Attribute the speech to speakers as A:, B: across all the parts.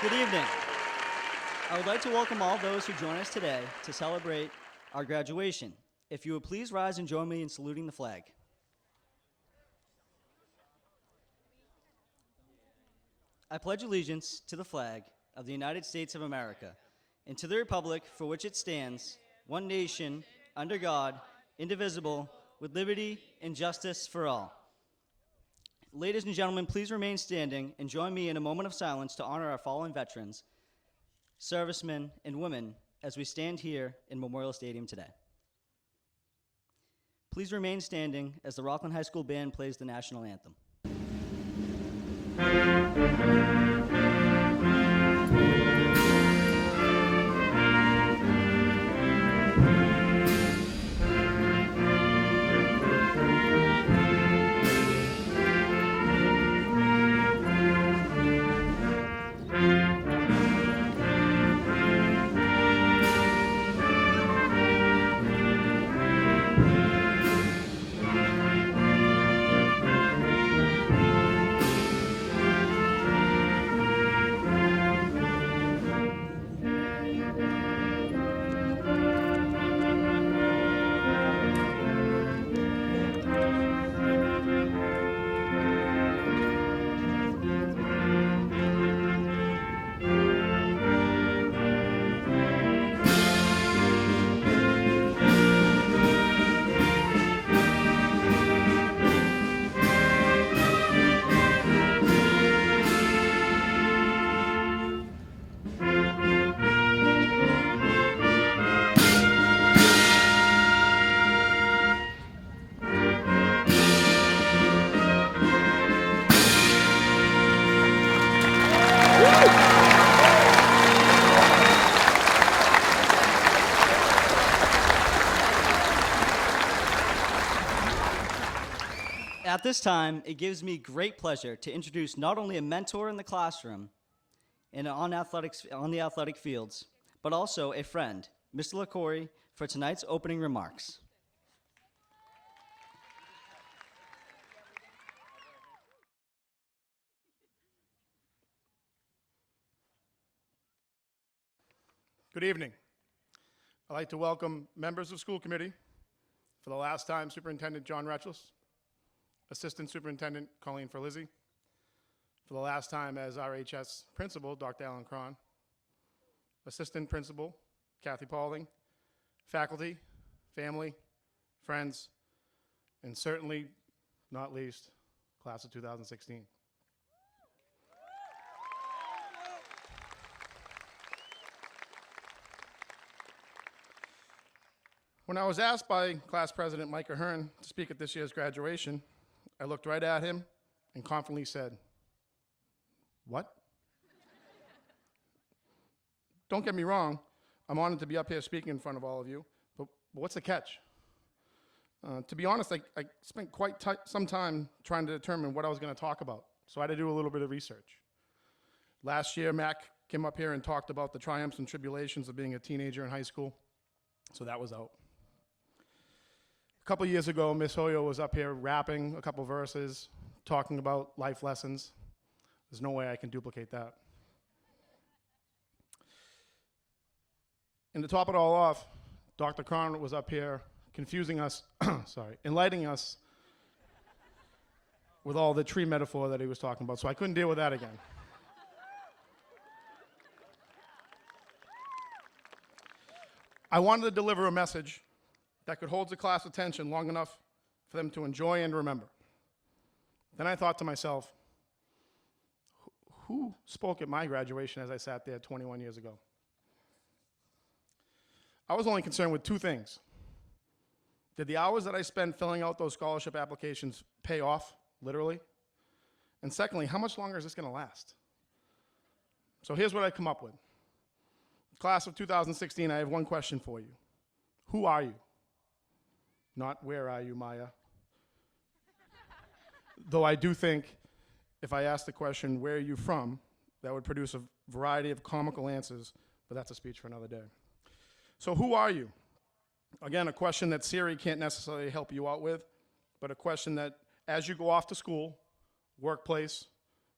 A: Good evening. I would like to welcome all those who join us today to celebrate our graduation. If you would please rise and join me in saluting the flag. I pledge allegiance to the flag of the United States of America and to the republic for which it stands, one nation, under God, indivisible, with liberty and justice for all. Ladies and gentlemen, please remain standing and join me in a moment of silence to honor our fallen veterans, servicemen, and women as we stand here in Memorial Stadium today. Please remain standing as the Rockland High School Band plays the national anthem. At this time, it gives me great pleasure to introduce not only a mentor in the classroom and on the athletic fields, but also a friend, Mr. LaCory, for tonight's opening remarks.
B: Good evening. I'd like to welcome members of school committee, for the last time, Superintendent John Retchless, Assistant Superintendent Colleen Ferlizzi, for the last time as RHS Principal, Dr. Alan Cron, Assistant Principal, Kathy Paulding, faculty, family, friends, and certainly, not least, class of 2016. When I was asked by Class President Mike Ahern to speak at this year's graduation, I looked right at him and confidently said, "What?" Don't get me wrong, I'm honored to be up here speaking in front of all of you, but what's the catch? To be honest, I spent quite some time trying to determine what I was going to talk about, so I had to do a little bit of research. Last year, Mac came up here and talked about the triumphs and tribulations of being a teenager in high school, so that was out. A couple years ago, Miss Hoyo was up here rapping a couple verses, talking about life lessons. There's no way I can duplicate that. And to top it all off, Dr. Cron was up here confusing us, enlightening us with all the tree metaphor that he was talking about, so I couldn't deal with that again. I wanted to deliver a message that could hold the class' attention long enough for them to enjoy and remember. Then I thought to myself, who spoke at my graduation as I sat there 21 years ago? I was only concerned with two things. Did the hours that I spent filling out those scholarship applications pay off, literally? And secondly, how much longer is this going to last? So here's what I come up with. Class of 2016, I have one question for you. Who are you? Not where are you, Maya? Though I do think if I asked the question, where are you from, that would produce a variety of comical answers, but that's a speech for another day. So who are you? Again, a question that Siri can't necessarily help you out with, but a question that as you go off to school, workplace,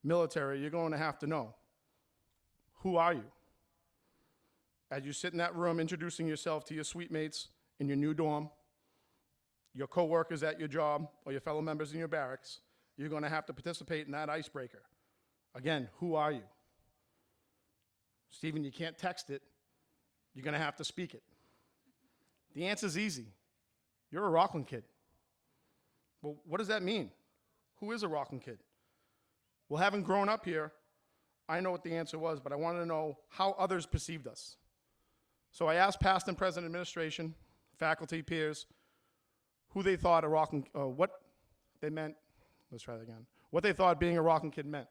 B: military, you're going to have to know. Who are you? As you sit in that room introducing yourself to your suite mates in your new dorm, your coworkers at your job, or your fellow members in your barracks, you're going to have to participate in that icebreaker. Again, who are you? Stephen, you can't text it. You're going to have to speak it. The answer's easy. You're a Rockland kid. Well, what does that mean? Who is a Rockland kid? Well, having grown up here, I know what the answer was, but I wanted to know how others perceived us. So I asked past and present administration, faculty, peers, who they thought a Rockland, what they meant, let's try that again, what they thought being a Rockland kid meant.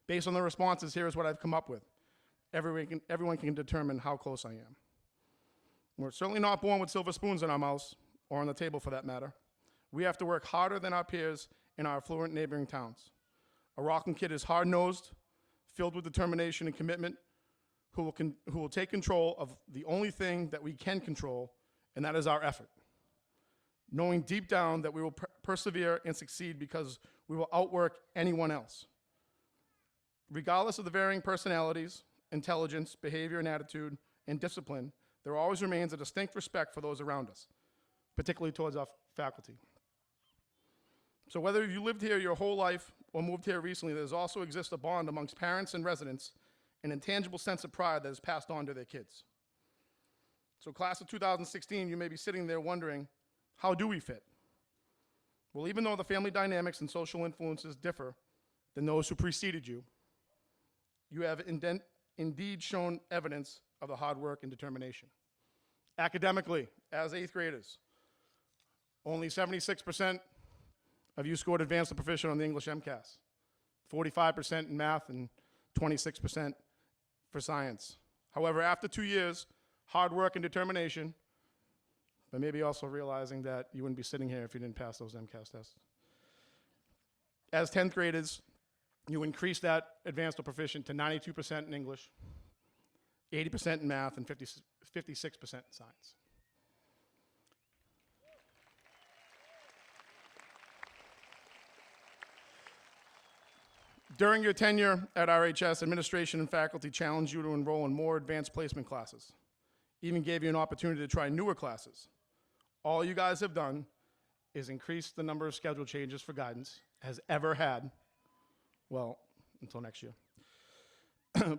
B: Based on the responses, here is what I've come up with. Everyone can determine how close I am. We're certainly not born with silver spoons in our mouths, or on the table for that matter. We have to work harder than our peers in our affluent neighboring towns. A Rockland kid is hard-nosed, filled with determination and commitment, who will take control of the only thing that we can control, and that is our effort. Knowing deep down that we will persevere and succeed because we will outwork anyone else. Regardless of the varying personalities, intelligence, behavior, and attitude, and discipline, there always remains a distinct respect for those around us, particularly towards our faculty. So whether you lived here your whole life or moved here recently, there's also exists a bond amongst parents and residents, an intangible sense of pride that is passed on to their kids. So class of 2016, you may be sitting there wondering, how do we fit? Well, even though the family dynamics and social influences differ than those who preceded you, you have indeed shown evidence of the hard work and determination. Academically, as 8th graders, only 76% of you scored advanced or proficient on the English MCAS, 45% in math, and 26% for science. However, after 2 years, hard work and determination, but maybe also realizing that you wouldn't be sitting here if you didn't pass those MCAS tests. As 10th graders, you increased that advanced or proficient to 92% in English, 80% in math, and 56% in science. During your tenure at RHS, administration and faculty challenged you to enroll in more advanced placement classes, even gave you an opportunity to try newer classes. All you guys have done is increase the number of schedule changes for guidance has ever had, well, until next year.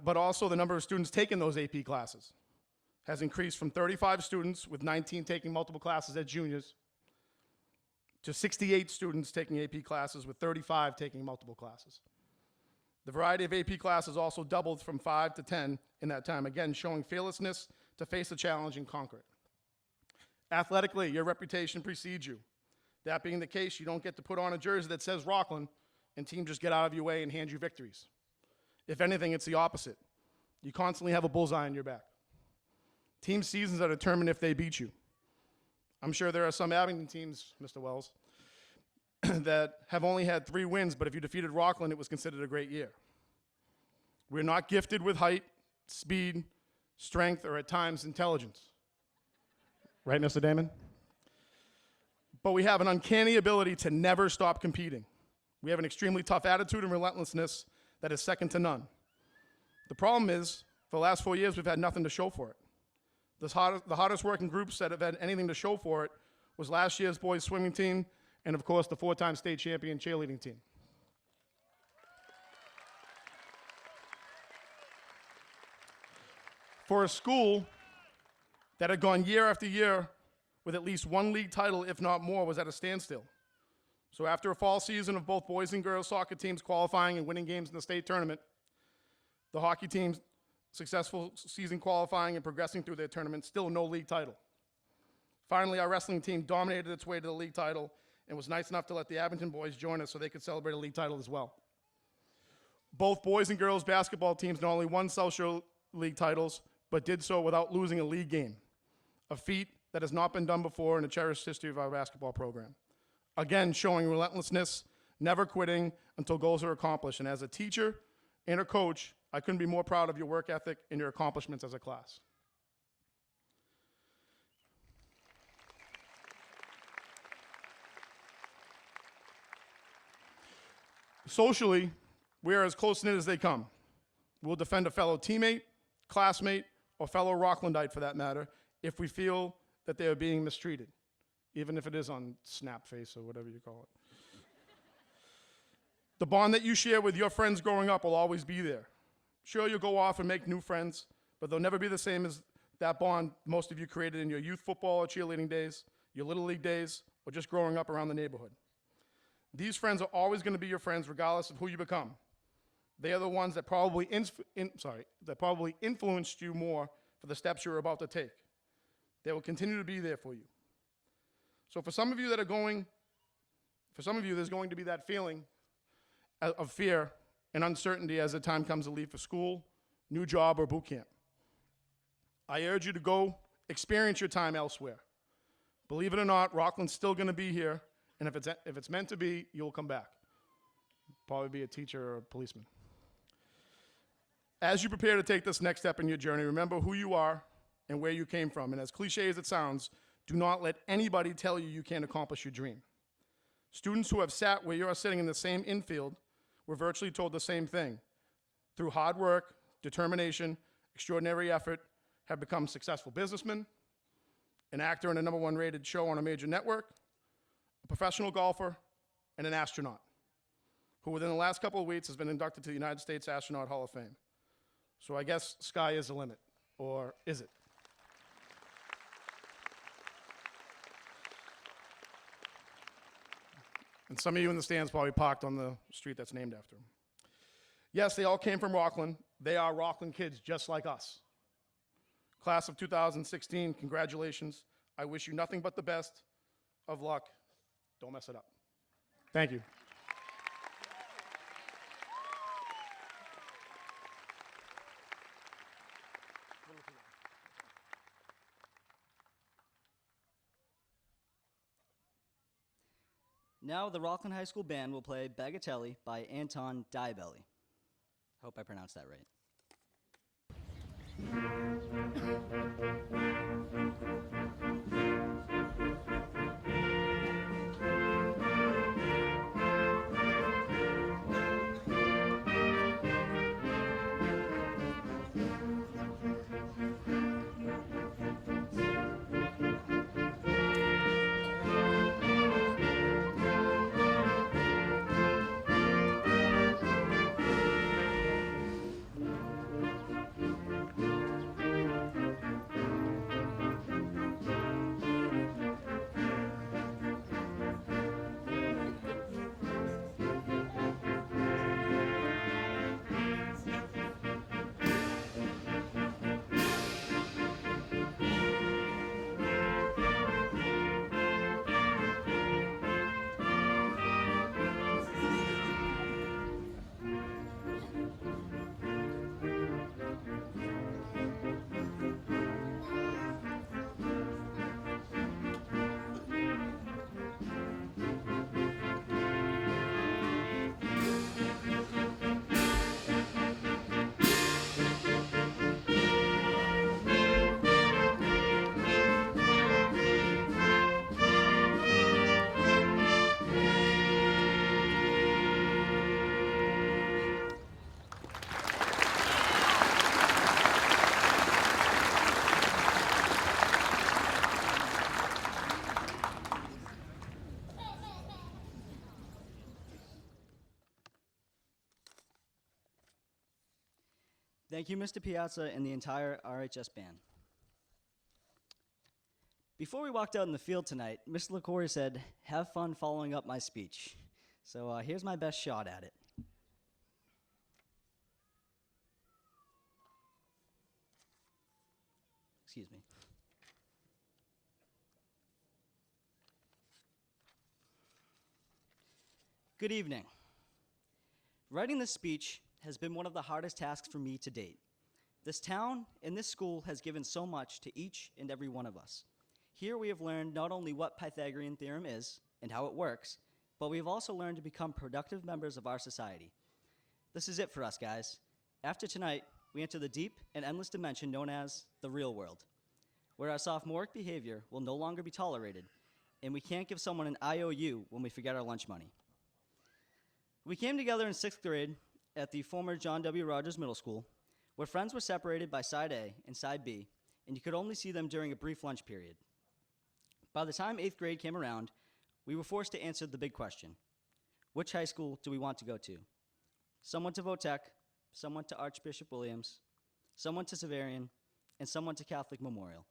B: But also the number of students taking those AP classes has increased from 35 students with 19 taking multiple classes as juniors to 68 students taking AP classes with 35 taking multiple classes. The variety of AP classes also doubled from 5 to 10 in that time, again showing fearlessness to face the challenge and conquer it. Athletically, your reputation precedes you. That being the case, you don't get to put on a jersey that says Rockland and teams just get out of your way and hand you victories. If anything, it's the opposite. You constantly have a bullseye on your back. Team seasons are determined if they beat you. I'm sure there are some Abington teams, Mr. Wells, that have only had 3 wins, but if you defeated Rockland, it was considered a great year. We're not gifted with height, speed, strength, or at times intelligence. Right, Mr. Damon? But we have an uncanny ability to never stop competing. We have an extremely tough attitude and relentlessness that is second to none. The problem is, for the last 4 years, we've had nothing to show for it. The hardest working groups that have had anything to show for it was last year's boys swimming team and, of course, the 4-time state champion cheerleading team. For a school that had gone year after year with at least 1 league title, if not more, was at a standstill. So after a fall season of both boys and girls soccer teams qualifying and winning games in the state tournament, the hockey team's successful season qualifying and progressing through their tournament, still no league title. Finally, our wrestling team dominated its way to the league title and was nice enough to let the Abington boys join us so they could celebrate a league title as well. Both boys and girls basketball teams not only won South Shore League titles, but did so without losing a league game, a feat that has not been done before in the cherished history of our basketball program. Again, showing relentlessness, never quitting until goals are accomplished. And as a teacher and a coach, I couldn't be more proud of your work ethic and your accomplishments as a class. Socially, we are as close-knit as they come. We'll defend a fellow teammate, classmate, or fellow Rocklandite for that matter, if we feel that they are being mistreated, even if it is on Snapface or whatever you call it. The bond that you share with your friends growing up will always be there. Sure, you'll go off and make new friends, but they'll never be the same as that bond most of you created in your youth football or cheerleading days, your Little League days, or just growing up around the neighborhood. These friends are always going to be your friends regardless of who you become. They are the ones that probably influenced you more for the steps you're about to take. They will continue to be there for you. So for some of you, there's going to be that feeling of fear and uncertainty as the time comes to leave for school, new job, or boot camp. I urge you to go experience your time elsewhere. Believe it or not, Rockland's still going to be here, and if it's meant to be, you'll come back. Probably be a teacher or a policeman. As you prepare to take this next step in your journey, remember who you are and where you came from. And as cliche as it sounds, do not let anybody tell you you can't accomplish your dream. Students who have sat where you are sitting in the same infield were virtually told the same thing. Through hard work, determination, extraordinary effort, have become successful businessmen, an actor in a #1 rated show on a major network, a professional golfer, and an astronaut, who within the last couple of weeks has been inducted to the United States Astronaut Hall of Fame. So I guess sky is the limit, or is it? And some of you in the stands probably parked on the street that's named after him. Yes, they all came from Rockland. They are Rockland kids just like us. Class of 2016, congratulations. I wish you nothing but the best of luck. Don't mess it up. Thank you.
A: Now the Rockland High School Band will play Bagatelle by Anton Diabelli. Hope I pronounced that right. Thank you, Mr. Piazza and the entire RHS band. Before we walked out in the field tonight, Mr. LaCour said, "Have fun following up my speech." So here's my best shot at it. Excuse me. Good evening. Writing this speech has been one of the hardest tasks for me to date. This town and this school has given so much to each and every one of us. Here we have learned not only what Pythagorean theorem is and how it works, but we've also learned to become productive members of our society. This is it for us, guys. After tonight, we enter the deep and endless dimension known as the real world, where our sophomoric behavior will no longer be tolerated, and we can't give someone an IOU when we forget our lunch money. We came together in 6th grade at the former John W. Rogers Middle School where friends were separated by side A and side B, and you could only see them during a brief lunch period. By the time 8th grade came around, we were forced to answer the big question: which high school do we want to go to? Some went to Votech, some went to Archbishop Williams, some went to Severian, and some went to Catholic Memorial.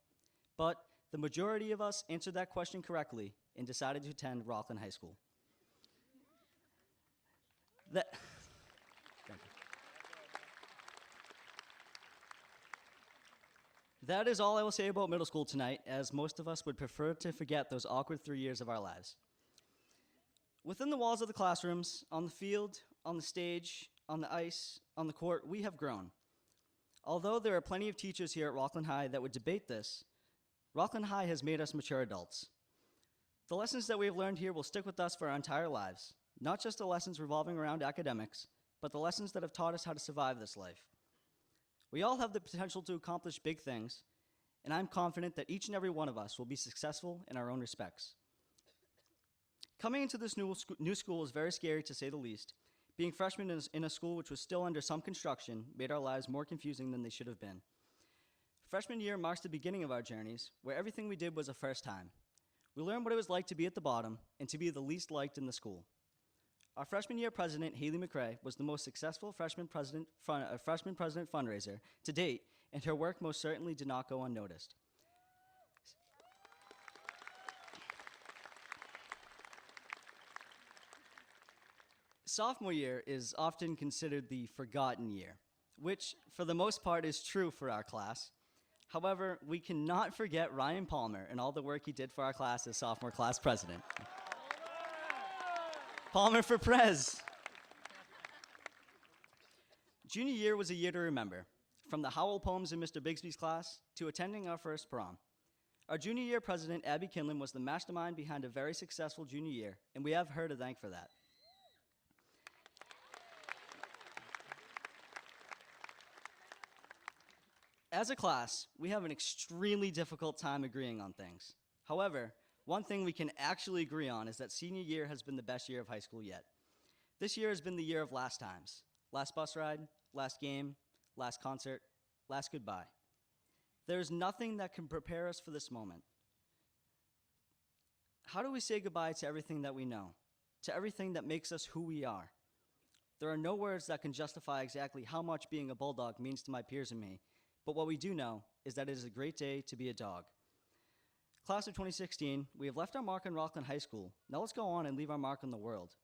A: But the majority of us answered that question correctly and decided to attend Rockland High School. Thank you. That is all I will say about middle school tonight, as most of us would prefer to forget those awkward 3 years of our lives. Within the walls of the classrooms, on the field, on the stage, on the ice, on the court, we have grown. Although there are plenty of teachers here at Rockland High that would debate this, Rockland High has made us mature adults. The lessons that we have learned here will stick with us for our entire lives, not just the lessons revolving around academics, but the lessons that have taught us how to survive this life. We all have the potential to accomplish big things, and I'm confident that each and every one of us will be successful in our own respects. Coming into this new school is very scary, to say the least. Being freshmen in a school which was still under some construction made our lives more confusing than they should have been. Freshman year marks the beginning of our journeys, where everything we did was a first time. We learned what it was like to be at the bottom and to be the least liked in the school. Our freshman year president, Haley McRae, was the most successful freshman president fundraiser to date, and her work most certainly did not go unnoticed. Sophomore year is often considered the forgotten year, which for the most part is true for our class. However, we cannot forget Ryan Palmer and all the work he did for our class as sophomore class president. Palmer for Prez. Junior year was a year to remember, from the Howl poems in Mr. Bigsby's class to attending our first prom. Our junior year president, Abby Kinlan, was the mastermind behind a very successful junior year, and we have her to thank for that. As a class, we have an extremely difficult time agreeing on things. However, one thing we can actually agree on is that senior year has been the best year of high school yet. This year has been the year of last times. Last bus ride, last game, last concert, last goodbye. There is nothing that can prepare us for this moment. How do we say goodbye to everything that we know, to everything that makes us who we are? There are no words that can justify exactly how much being a bulldog means to my peers and me, but what we do know is that it is a great day to be a dog. Class of 2016, we have left our mark on Rockland High School. Now let's go on and leave our mark on the world.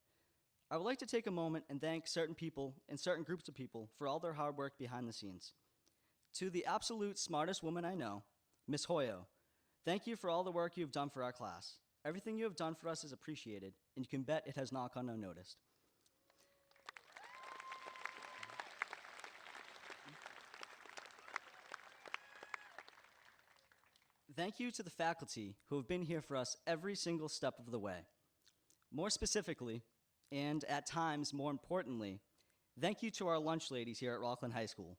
A: I would like to take a moment and thank certain people and certain groups of people for all their hard work behind the scenes. To the absolute smartest woman I know, Miss Hoyo, thank you for all the work you have done for our class. Everything you have done for us is appreciated, and you can bet it has not gone unnoticed. Thank you to the faculty who have been here for us every single step of the way. More specifically, and at times more importantly, thank you to our lunch ladies here at Rockland High School.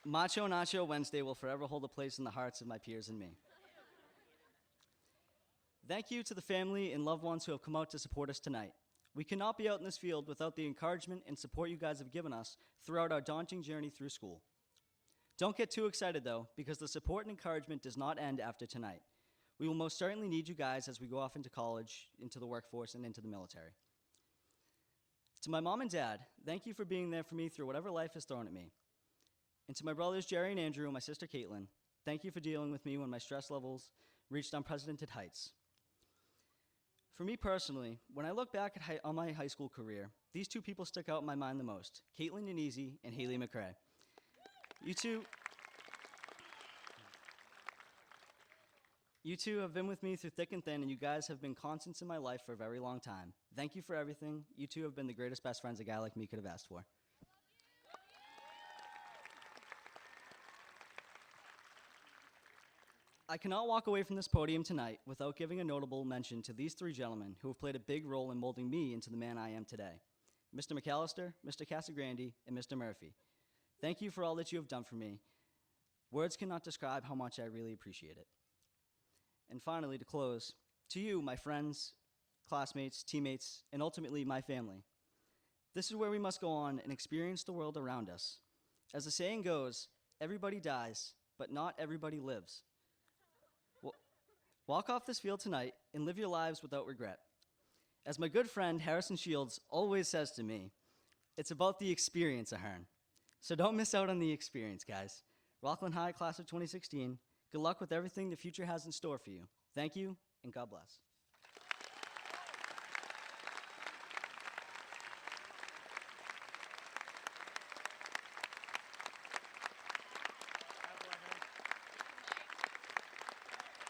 A: Macho Nacho Wednesday will forever hold a place in the hearts of my peers and me. Thank you to the family and loved ones who have come out to support us tonight. We cannot be out in this field without the encouragement and support you guys have given us throughout our daunting journey through school. Don't get too excited though, because the support and encouragement does not end after tonight. We will most certainly need you guys as we go off into college, into the workforce, and into the military. To my mom and dad, thank you for being there for me through whatever life has thrown at me. And to my brothers Jerry and Andrew and my sister Caitlin, thank you for dealing with me when my stress levels reached unprecedented heights. For me personally, when I look back on my high school career, these two people stick out in my mind the most, Caitlin Yanezi and Haley McRae. You two have been with me through thick and thin, and you guys have been constants in my life for a very long time. Thank you for everything. You two have been the greatest best friends a guy like me could have asked for. I cannot walk away from this podium tonight without giving a notable mention to these three gentlemen who have played a big role in molding me into the man I am today. Mr. McAllister, Mr. Casagrande, and Mr. Murphy. Thank you for all that you have done for me. Words cannot describe how much I really appreciate it. And finally, to close, to you, my friends, classmates, teammates, and ultimately my family. This is where we must go on and experience the world around us. As the saying goes, everybody dies, but not everybody lives. Walk off this field tonight and live your lives without regret. As my good friend Harrison Shields always says to me, it's about the experience, Ahern. So don't miss out on the experience, guys. Rockland High, class of 2016, good luck with everything the future has in store for you. Thank you, and God bless.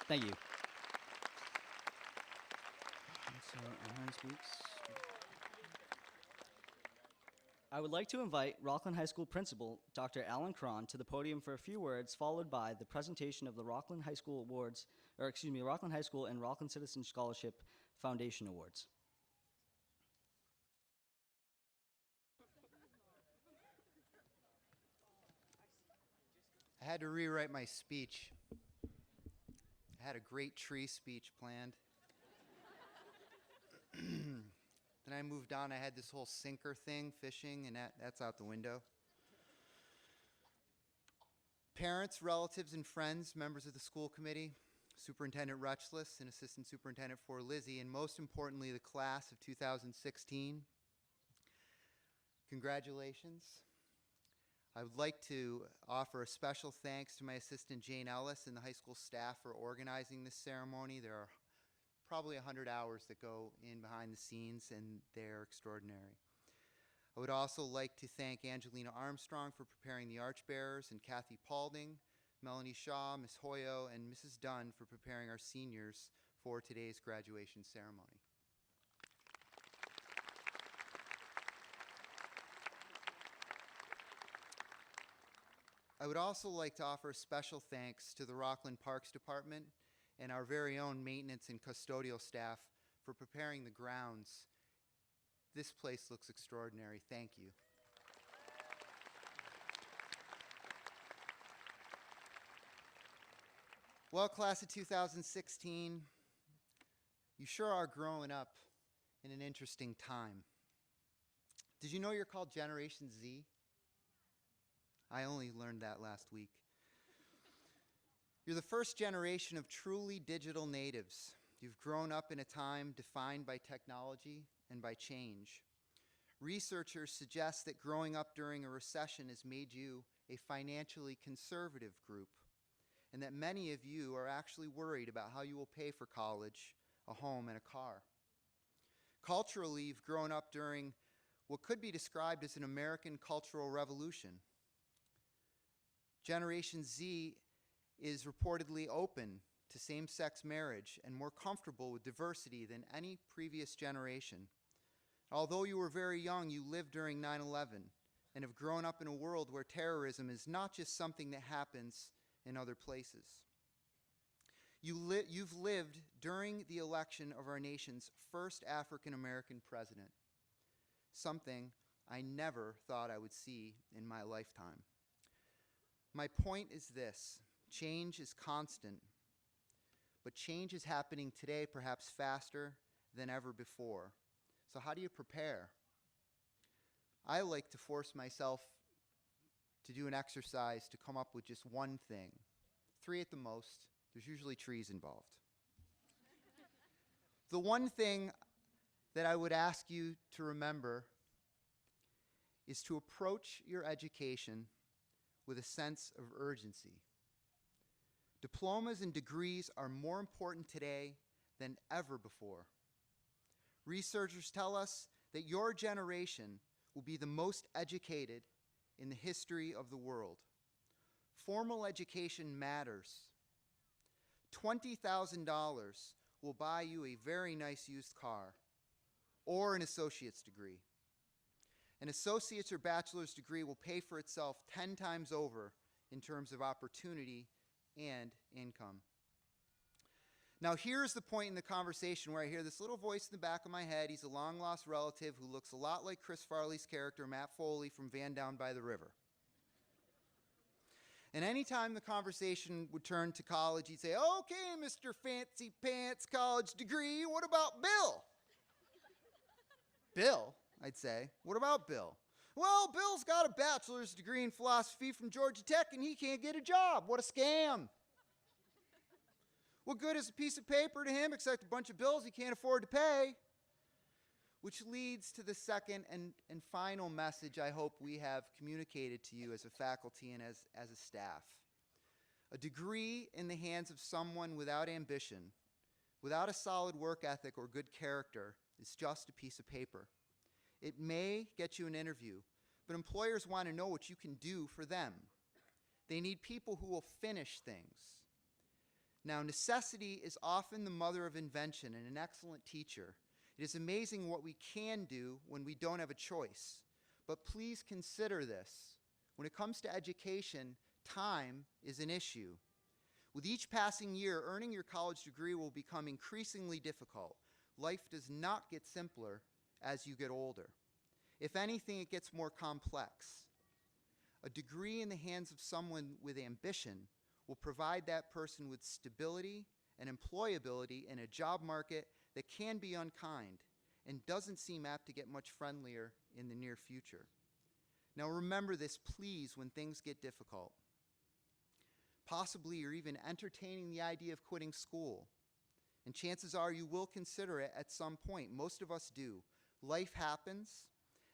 A: Thank you. So, Ahern speaks. I would like to invite Rockland High School Principal, Dr. Alan Cron, to the podium for a few words, followed by the presentation of the Rockland High School Awards, Rockland High School and Rockland Citizen Scholarship Foundation Awards.
C: I had to rewrite my speech. I had a great tree speech planned. Then I moved on. I had this whole sinker thing, fishing, and that's out the window. Parents, relatives, and friends, members of the school committee, Superintendent Rutchless and Assistant Superintendent for Lizzie, and most importantly, the class of 2016. Congratulations. I would like to offer a special thanks to my assistant Jane Ellis and the high school staff for organizing this ceremony. There are probably 100 hours that go in behind the scenes, and they're extraordinary. I would also like to thank Angelina Armstrong for preparing the arch bearers, and Kathy Paulding, Melanie Shaw, Ms. Hoyo, and Mrs. Dunn for preparing our seniors for today's graduation ceremony. I would also like to offer a special thanks to the Rockland Parks Department and our very own maintenance and custodial staff for preparing the grounds. This place looks extraordinary. Thank you. Well, class of 2016, you sure are growing up in an interesting time. Did you know you're called Generation Z? I only learned that last week. You're the first generation of truly digital natives. You've grown up in a time defined by technology and by change. Researchers suggest that growing up during a recession has made you a financially conservative group, and that many of you are actually worried about how you will pay for college, a home, and a car. Culturally, you've grown up during what could be described as an American cultural revolution. Generation Z is reportedly open to same-sex marriage and more comfortable with diversity than any previous generation. Although you were very young, you lived during 9/11 and have grown up in a world where terrorism is not just something that happens in other places. You've lived during the election of our nation's first African-American president, something I never thought I would see in my lifetime. My point is this: change is constant, but change is happening today perhaps faster than ever before. So how do you prepare? I like to force myself to do an exercise to come up with just one thing. 3 at the most. There's usually trees involved. The one thing that I would ask you to remember is to approach your education with a sense of urgency. Diplomas and degrees are more important today than ever before. Researchers tell us that your generation will be the most educated in the history of the world. Formal education matters. $20,000 will buy you a very nice used car or an associate's degree. An associate's or bachelor's degree will pay for itself 10 times over in terms of opportunity and income. Now here's the point in the conversation where I hear this little voice in the back of my head. He's a long-lost relative who looks a lot like Chris Farley's character, Matt Foley, from Van Down by the River. And anytime the conversation would turn to college, he'd say, "Okay, Mr. Fancy Pants college degree, what about Bill?" Bill, I'd say. What about Bill? Well, Bill's got a bachelor's degree in philosophy from Georgia Tech and he can't get a job. What a scam. What good is a piece of paper to him except a bunch of bills he can't afford to pay? Which leads to the second and final message I hope we have communicated to you as a faculty and as a staff. A degree in the hands of someone without ambition, without a solid work ethic or good character, is just a piece of paper. It may get you an interview, but employers want to know what you can do for them. They need people who will finish things. Now, necessity is often the mother of invention and an excellent teacher. It is amazing what we can do when we don't have a choice. But please consider this. When it comes to education, time is an issue. With each passing year, earning your college degree will become increasingly difficult. Life does not get simpler as you get older. If anything, it gets more complex. A degree in the hands of someone with ambition will provide that person with stability and employability in a job market that can be unkind and doesn't seem apt to get much friendlier in the near future. Now remember this, please, when things get difficult. Possibly you're even entertaining the idea of quitting school. And chances are you will consider it at some point. Most of us do. Life happens,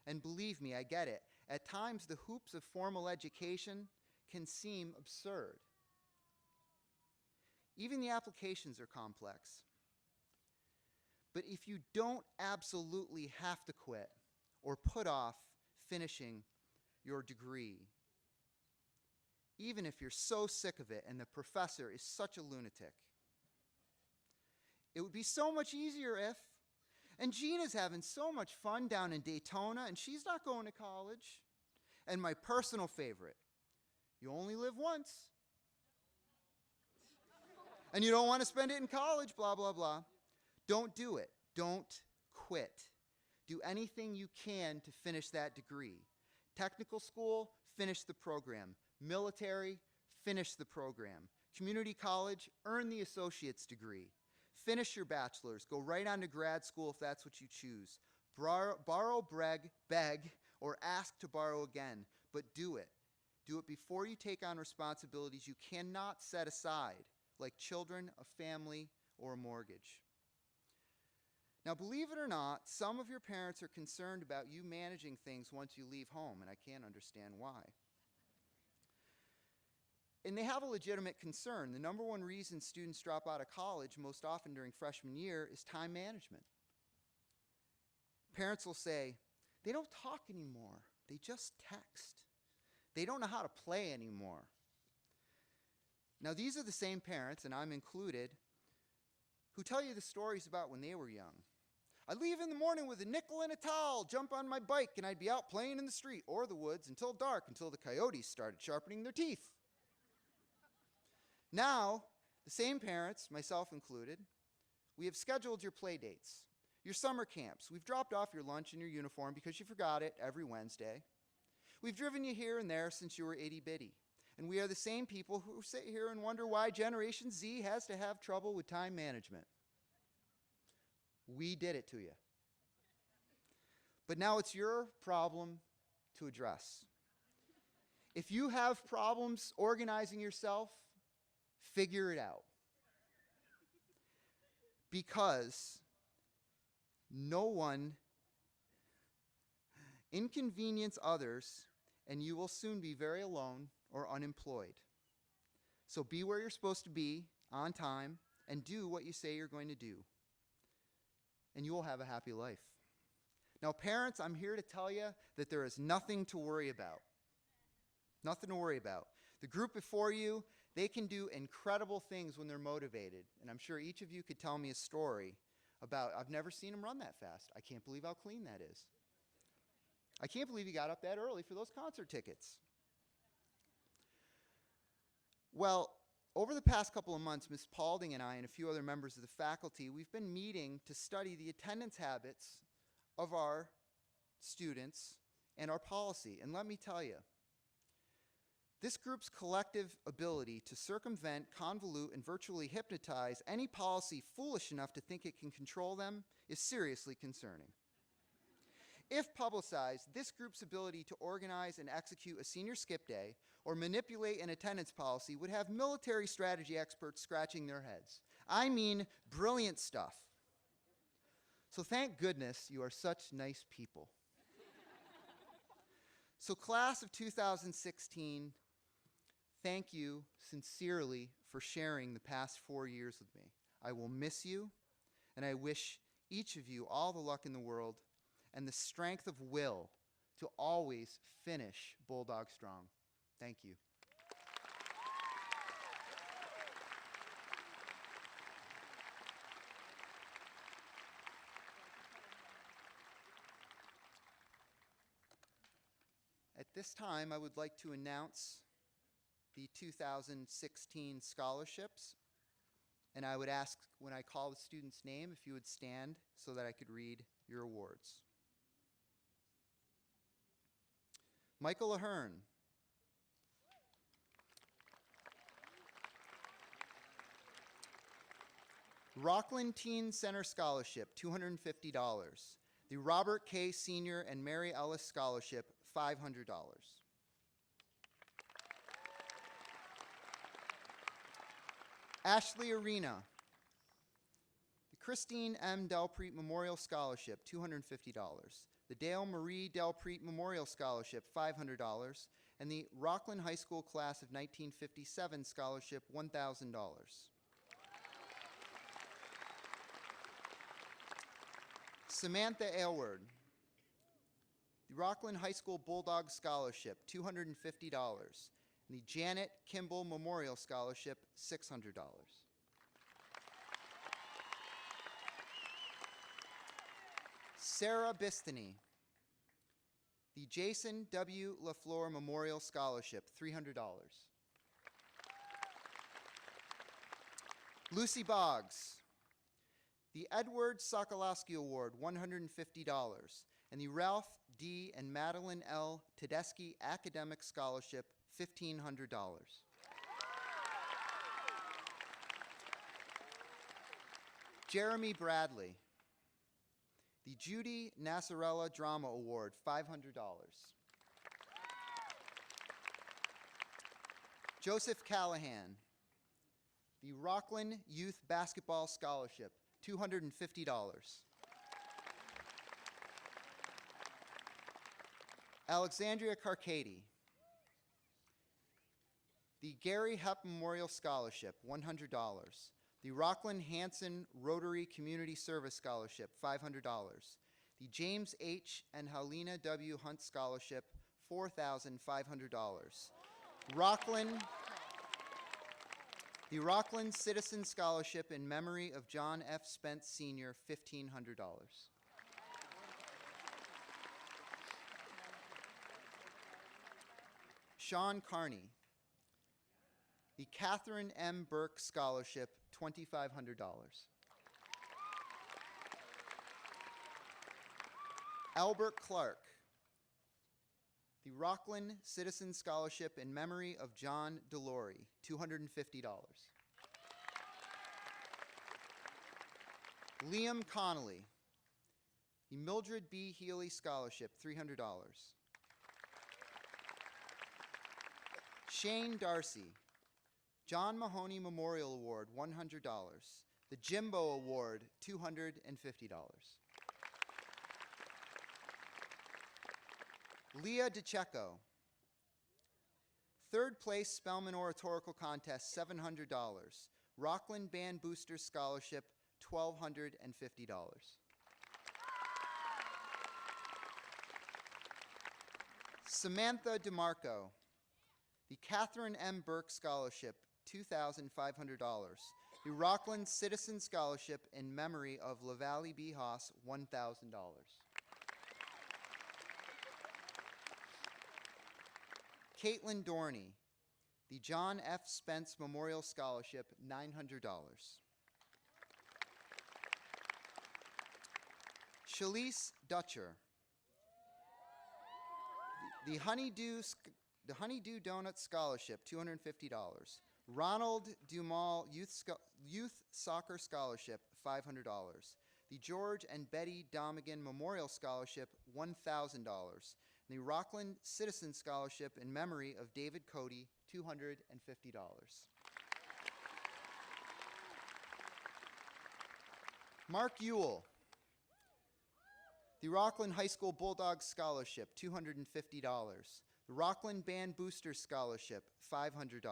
C: and believe me, I get it. At times the hoops of formal education can seem absurd. Even the applications are complex. But if you don't absolutely have to quit or put off finishing your degree, even if you're so sick of it and the professor is such a lunatic, it would be so much easier if, and Gina's having so much fun down in Daytona and she's not going to college. And my personal favorite, you only live once. And you don't want to spend it in college, blah, blah, blah. Don't do it. Don't quit. Do anything you can to finish that degree. Technical school, finish the program. Military, finish the program. Community college, earn the associate's degree. Finish your bachelor's. Go right on to grad school if that's what you choose. Borrow, beg, or ask to borrow again, but do it. Do it before you take on responsibilities you cannot set aside, like children, a family, or a mortgage. Now, believe it or not, some of your parents are concerned about you managing things once you leave home, and I can't understand why. And they have a legitimate concern. The number one reason students drop out of college, most often during freshman year, is time management. Parents will say, they don't talk anymore. They just text. They don't know how to play anymore. Now, these are the same parents, and I'm included, who tell you the stories about when they were young. I'd leave in the morning with a nickel and a towel, jump on my bike, and I'd be out playing in the street or the woods until dark, until the coyotes started sharpening their teeth. Now, the same parents, myself included, we have scheduled your play dates, your summer camps. We've dropped off your lunch and your uniform because you forgot it every Wednesday. We've driven you here and there since you were itty-bitty. And we are the same people who sit here and wonder why Generation Z has to have trouble with time management. We did it to you. But now it's your problem to address. If you have problems organizing yourself, figure it out. Because no one inconvenience others, and you will soon be very alone or unemployed. So be where you're supposed to be on time and do what you say you're going to do. And you will have a happy life. Now, parents, I'm here to tell you that there is nothing to worry about. Nothing to worry about. The group before you, they can do incredible things when they're motivated. And I'm sure each of you could tell me a story about, I've never seen him run that fast. I can't believe how clean that is. I can't believe he got up that early for those concert tickets. Well, over the past couple of months, Ms. Paulding and I and a few other members of the faculty, we've been meeting to study the attendance habits of our students and our policy. And let me tell you, this group's collective ability to circumvent, convolute, and virtually hypnotize any policy foolish enough to think it can control them is seriously concerning. If publicized, this group's ability to organize and execute a senior skip day or manipulate an attendance policy would have military strategy experts scratching their heads. I mean, brilliant stuff. So thank goodness you are such nice people. So class of 2016, thank you sincerely for sharing the past 4 years with me. I will miss you, and I wish each of you all the luck in the world and the strength of will to always finish Bulldog Strong. Thank you. At this time, I would like to announce the 2016 scholarships. And I would ask, when I call the student's name, if you would stand so that I could read your awards. Michael Ahern. Rockland Teen Center Scholarship, $250. The Robert K. Senior and Mary Ellis Scholarship, $500. Ashley Arena. The Christine M. Delpreet Memorial Scholarship, $250. The Dale Marie Delpreet Memorial Scholarship, $500. And the Rockland High School Class of 1957 Scholarship, $1,000. Samantha Aylward. The Rockland High School Bulldog Scholarship, $250. And the Janet Kimball Memorial Scholarship, $600. Sarah Bistany. The Jason W. LaFleur Memorial Scholarship, $300. Lucy Boggs. The Edward Sokolowski Award, $150. And the Ralph D. and Madeline L. Tedeschi Academic Scholarship, $1,500. Jeremy Bradley. The Judy Nasarella Drama Award, $500. Joseph Callahan. The Rockland Youth Basketball Scholarship, $250. Alexandria Carcati. The Gary Hepp Memorial Scholarship, $100. The Rockland Hanson Rotary Community Service Scholarship, $500. The James H. and Helena W. Hunt Scholarship, $4,500. The Rockland Citizen Scholarship in memory of John F. Spence Sr., $1,500. Sean Carney. The Catherine M. Burke Scholarship, $2,500. Albert Clark. The Rockland Citizen Scholarship in memory of John DeLory, $250. Liam Connolly. The Mildred B. Healy Scholarship, $300. Shane Darcy. John Mahoney Memorial Award, $100. The Jimbo Award, $250. Leah DeCecco. Third place Spelman Oratorical Contest, $700. Rockland Band Booster Scholarship, $1,250. Samantha DeMarco. The Catherine M. Burke Scholarship, $2,500. The Rockland Citizen Scholarship in memory of LaValle B. Haas, $1,000. Caitlin Dorney. The John F. Spence Memorial Scholarship, $900. Shalise Dutcher. The Honeydew Donut Scholarship, $250. Ronald Dumal Youth Soccer Scholarship, $500. The George and Betty Domigan Memorial Scholarship, $1,000. The Rockland Citizen Scholarship in memory of David Cody, $250. Mark Ewell, the Rockland High School Bulldogs Scholarship, $250. The Rockland Band Booster Scholarship, $500.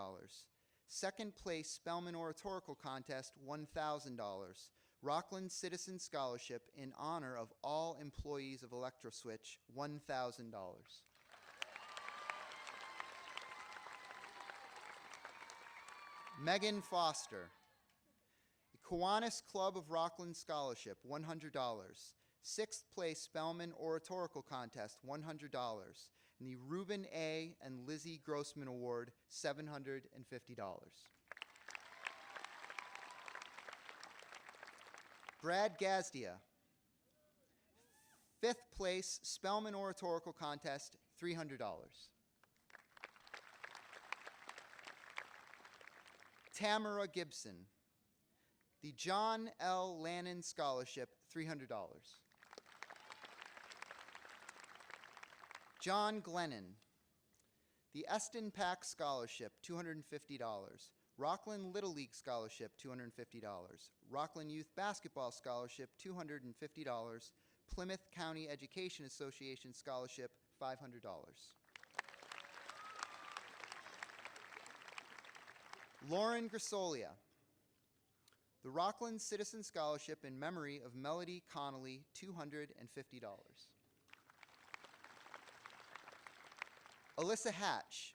C: Second place Spelman Oratorical Contest, $1,000. Rockland Citizen Scholarship in honor of all employees of ElectroSwitch, $1,000. Megan Foster, the Kiwanis Club of Rockland Scholarship, $100. Sixth place Spelman Oratorical Contest, $100. And the Reuben A. and Lizzie Grossman Award, $750. Brad Gazdia, fifth place Spelman Oratorical Contest, $300. Tamara Gibson, the John L. Lannon Scholarship, $300. John Glennon, the Eston Pack Scholarship, $250. Rockland Little League Scholarship, $250. Rockland Youth Basketball Scholarship, $250. Plymouth County Education Association Scholarship, $500. Lauren Grisolia, the Rockland Citizen Scholarship in memory of Melody Connolly, $250. Alyssa Hatch,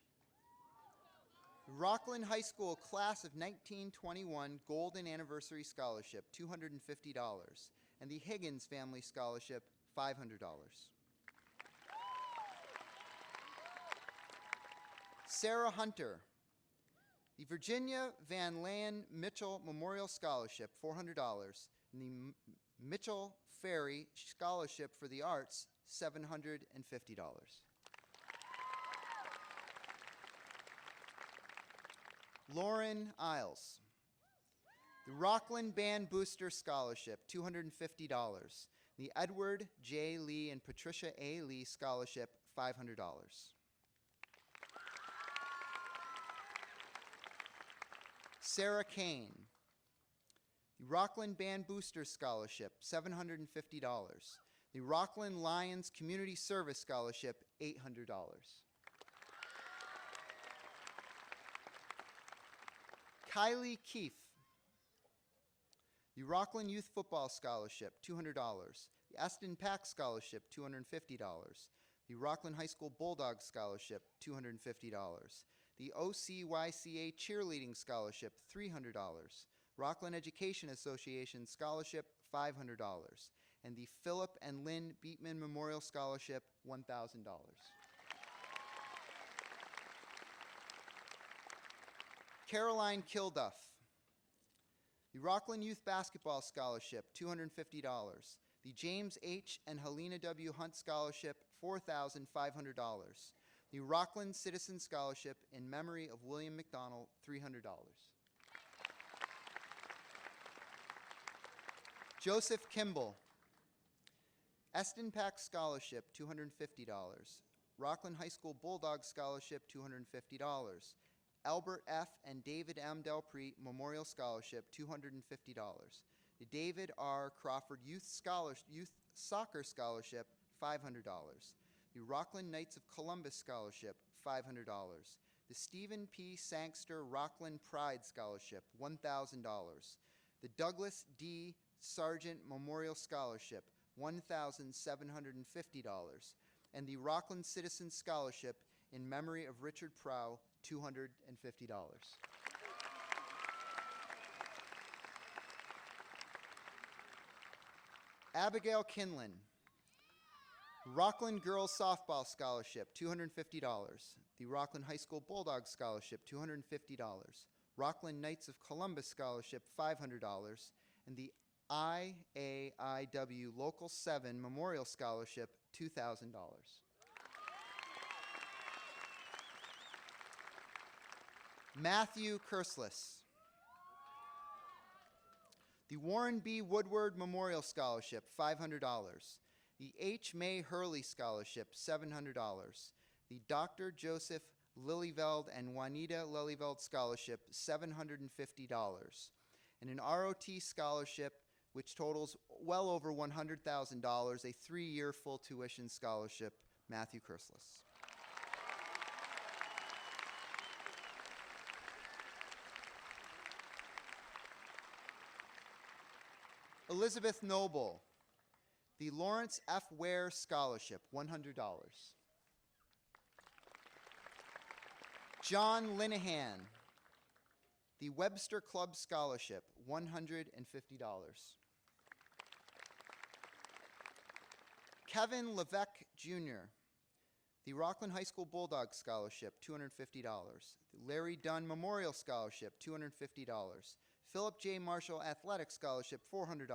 C: Rockland High School Class of 1921 Golden Anniversary Scholarship, $250. And the Higgins Family Scholarship, $500. Sarah Hunter, the Virginia Van Leyen Mitchell Memorial Scholarship, $400. And the Mitchell Ferry Scholarship for the Arts, $750. Lauren Isles, the Rockland Band Booster Scholarship, $250. The Edward J. Lee and Patricia A. Lee Scholarship, $500. Sarah Kane, the Rockland Band Booster Scholarship, $750. The Rockland Lions Community Service Scholarship, $800. Kylie Keefe, the Rockland Youth Football Scholarship, $200. The Eston Pack Scholarship, $250. The Rockland High School Bulldogs Scholarship, $250. The OCYCA Cheerleading Scholarship, $300. Rockland Education Association Scholarship, $500. And the Philip and Lynn Beatman Memorial Scholarship, $1,000. Caroline Kilduff, the Rockland Youth Basketball Scholarship, $250. The James H. and Helena W. Hunt Scholarship, $4,500. The Rockland Citizen Scholarship in memory of William McDonald, $300. Joseph Kimball, Eston Pack Scholarship, $250. Rockland High School Bulldog Scholarship, $250. Albert F. and David M. Delpre Memorial Scholarship, $250. The David R. Crawford Youth Soccer Scholarship, $500. The Rockland Knights of Columbus Scholarship, $500. The Stephen P. Sangster Rockland Pride Scholarship, $1,000. The Douglas D. Sargent Memorial Scholarship, $1,750. And the Rockland Citizen Scholarship in memory of Richard Prow, $250. Abigail Kinlan, Rockland Girls Softball Scholarship, $250. The Rockland High School Bulldogs Scholarship, $250. Rockland Knights of Columbus Scholarship, $500. And the IAIW Local 7 Memorial Scholarship, $2,000. Matthew Kerslis, the Warren B. Woodward Memorial Scholarship, $500. The H. May Hurley Scholarship, $700. The Dr. Joseph Lillyveld and Juanita Lillyveld Scholarship, $750. And an ROT Scholarship, which totals well over $100,000, a 3-year full tuition scholarship, Matthew Kerslis. Elizabeth Noble, the Lawrence F. Ware Scholarship, $100. John Linehan, the Webster Club Scholarship, $150. Kevin Levesque Jr., the Rockland High School Bulldog Scholarship, $250. The Larry Dunn Memorial Scholarship, $250. Philip J. Marshall Athletic Scholarship, $400.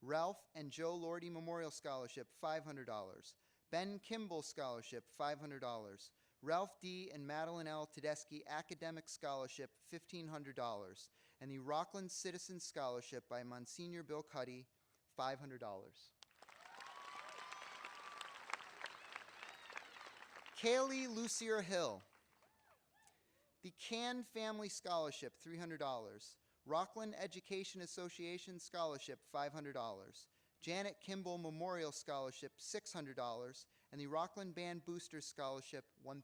C: Ralph and Joe Lordy Memorial Scholarship, $500. Ben Kimball Scholarship, $500. Ralph D. and Madeline L. Tedeschi Academic Scholarship, $1,500. And the Rockland Citizen Scholarship by Monsignor Bill Cuddy, $500. Kaylee Lucier Hill, the Can Family Scholarship, $300. Rockland Education Association Scholarship, $500. Janet Kimball Memorial Scholarship, $600. And the Rockland Band Boosters Scholarship, $1,000.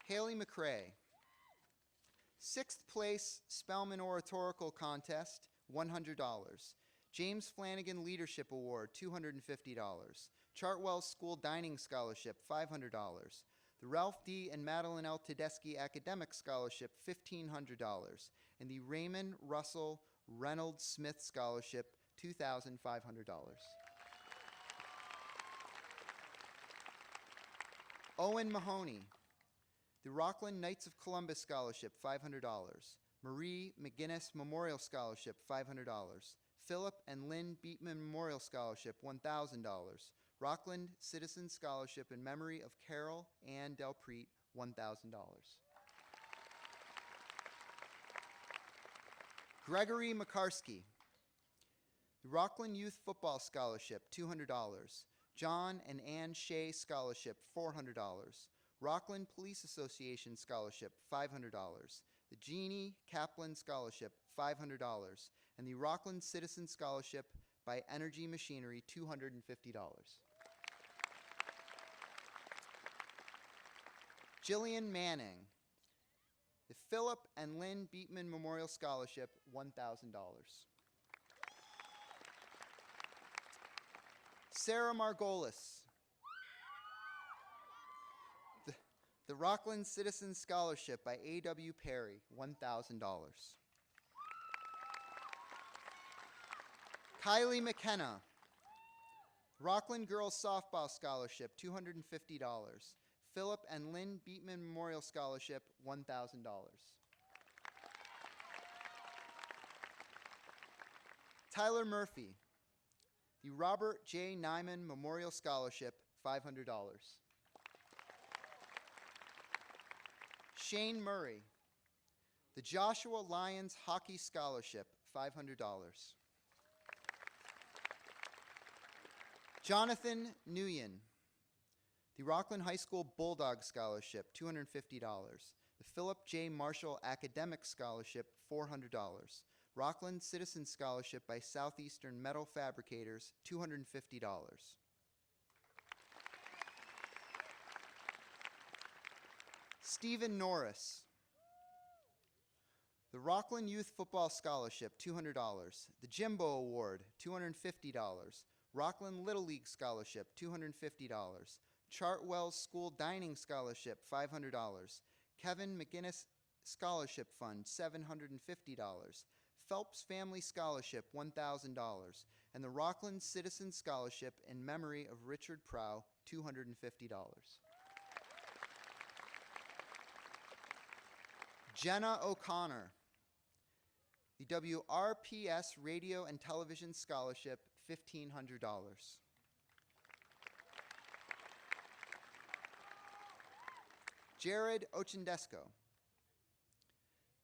C: Haley McCrae, 6th place Spelman Oratorical Contest, $100. James Flanagan Leadership Award, $250. Chartwell School Dining Scholarship, $500. The Ralph D. and Madeline L. Tedeschi Academic Scholarship, $1,500. And the Raymond Russell Reynolds Smith Scholarship, $2,500. Owen Mahoney, the Rockland Knights of Columbus Scholarship, $500. Marie McGinnis Memorial Scholarship, $500. Philip and Lynn Beatman Memorial Scholarship, $1,000. Rockland Citizen Scholarship in memory of Carol Ann Delpreet, $1,000. Gregory McCarsky, the Rockland Youth Football Scholarship, $200. John and Ann Shea Scholarship, $400. Rockland Police Association Scholarship, $500. The Jeannie Kaplan Scholarship, $500. And the Rockland Citizen Scholarship by Energy Machinery, $250. Jillian Manning, the Philip and Lynn Beatman Memorial Scholarship, $1,000. Sarah Margolis, the Rockland Citizen Scholarship by A.W. Perry, $1,000. Kylie McKenna, Rockland Girls Softball Scholarship, $250. Philip and Lynn Beatman Memorial Scholarship, $1,000. Tyler Murphy, the Robert J. Nyman Memorial Scholarship, $500. Shane Murray, the Joshua Lyons Hockey Scholarship, $500. Jonathan Nguyen, the Rockland High School Bulldog Scholarship, $250. The Philip J. Marshall Academic Scholarship, $400. Rockland Citizen Scholarship by Southeastern Metal Fabricators, $250. Stephen Norris, the Rockland Youth Football Scholarship, $200. The Jimbo Award, $250. Rockland Little League Scholarship, $250. Chartwell School Dining Scholarship, $500. Kevin McGinnis Scholarship Fund, $750. Phelps Family Scholarship, $1,000. And the Rockland Citizen Scholarship in memory of Richard Prow, $250. Jenna O'Connor, the WRPS Radio and Television Scholarship, $1,500. Jared Ochendesco,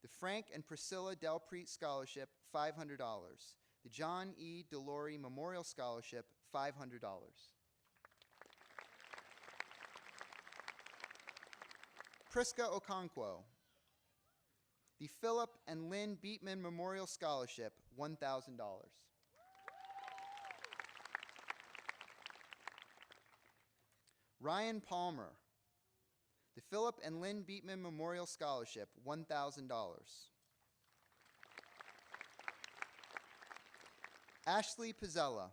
C: the Frank and Priscilla Delpreet Scholarship, $500. The John E. Delory Memorial Scholarship, $500. Priska Okonkwo. The Philip and Lynn Beatman Memorial Scholarship, $1,000. Ryan Palmer. The Philip and Lynn Beatman Memorial Scholarship, $1,000. Ashley Pizzella.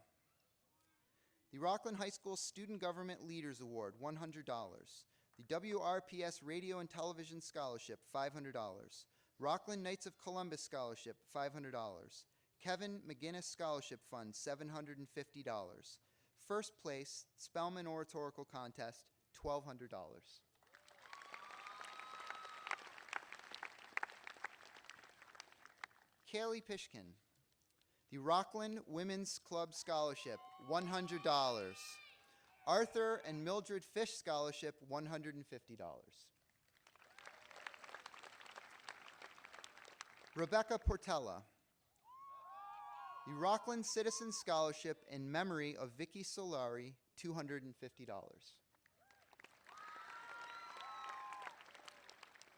C: The Rockland High School Student Government Leaders Award, $100. The WRPS Radio and Television Scholarship, $500. Rockland Knights of Columbus Scholarship, $500. Kevin McGinnis Scholarship Fund, $750. First place, Spelman Oratorical Contest, $1,200. Kaylee Pishkin. The Rockland Women's Club Scholarship, $100. Arthur and Mildred Fish Scholarship, $150. Rebecca Portella. The Rockland Citizen Scholarship in memory of Vicky Solari, $250.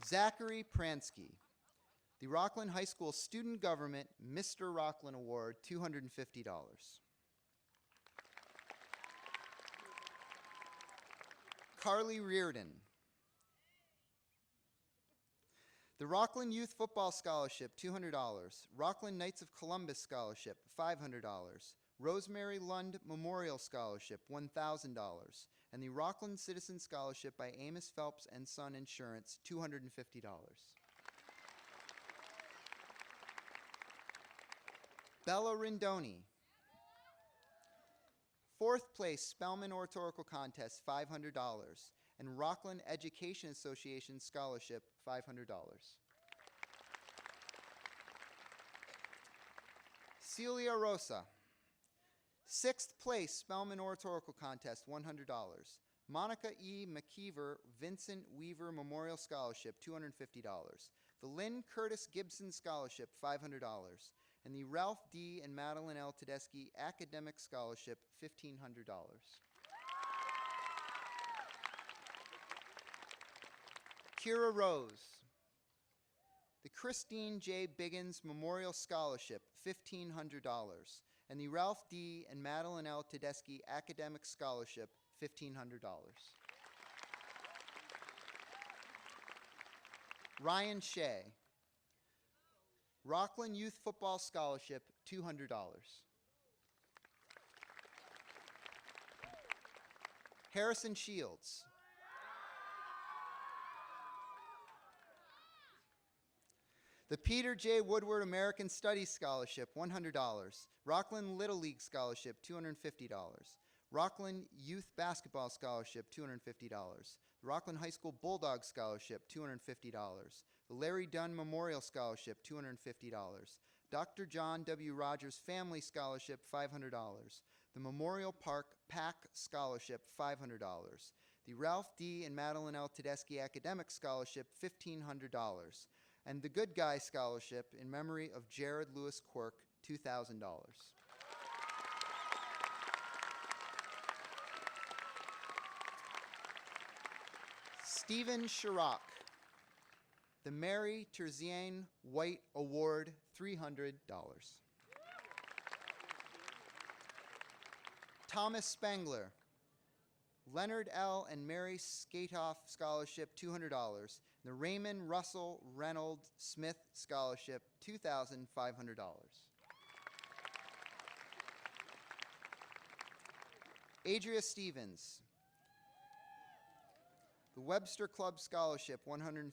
C: Zachary Pransky. The Rockland High School Student Government Mr. Rockland Award, $250. Carly Reardon. The Rockland Youth Football Scholarship, $200. Rockland Knights of Columbus Scholarship, $500. Rosemary Lund Memorial Scholarship, $1,000. And the Rockland Citizen Scholarship by Amos Phelps and Son Insurance, $250. Bella Rindoni. Fourth place, Spelman Oratorical Contest, $500. And Rockland Education Association Scholarship, $500. Celia Rosa. Sixth place, Spelman Oratorical Contest, $100. Monica E. McKeever Vincent Weaver Memorial Scholarship, $250. The Lynn Curtis Gibson Scholarship, $500. And the Ralph D. and Madeline L. Tedeschi Academic Scholarship, $1,500. Kira Rose. The Christine J. Biggins Memorial Scholarship, $1,500. And the Ralph D. and Madeline L. Tedeschi Academic Scholarship, $1,500. Ryan Shea. Rockland Youth Football Scholarship, $200. Harrison Shields. The Peter J. Woodward American Studies Scholarship, $100. Rockland Little League Scholarship, $250. Rockland Youth Basketball Scholarship, $250. The Rockland High School Bulldog Scholarship, $250. The Larry Dunn Memorial Scholarship, $250. Dr. John W. Rogers Family Scholarship, $500. The Memorial Park PAC Scholarship, $500. The Ralph D. and Madeline L. Tedeschi Academic Scholarship, $1,500. And the Good Guy Scholarship in memory of Jared Lewis Quirk, $2,000. Stephen Chirac. The Mary Terzian White Award, $300. Thomas Spangler. Leonard L. and Mary Skatoff Scholarship, $200. The Raymond Russell Reynolds Smith Scholarship, $2,500. Adria Stevens. The Webster Club Scholarship, $150.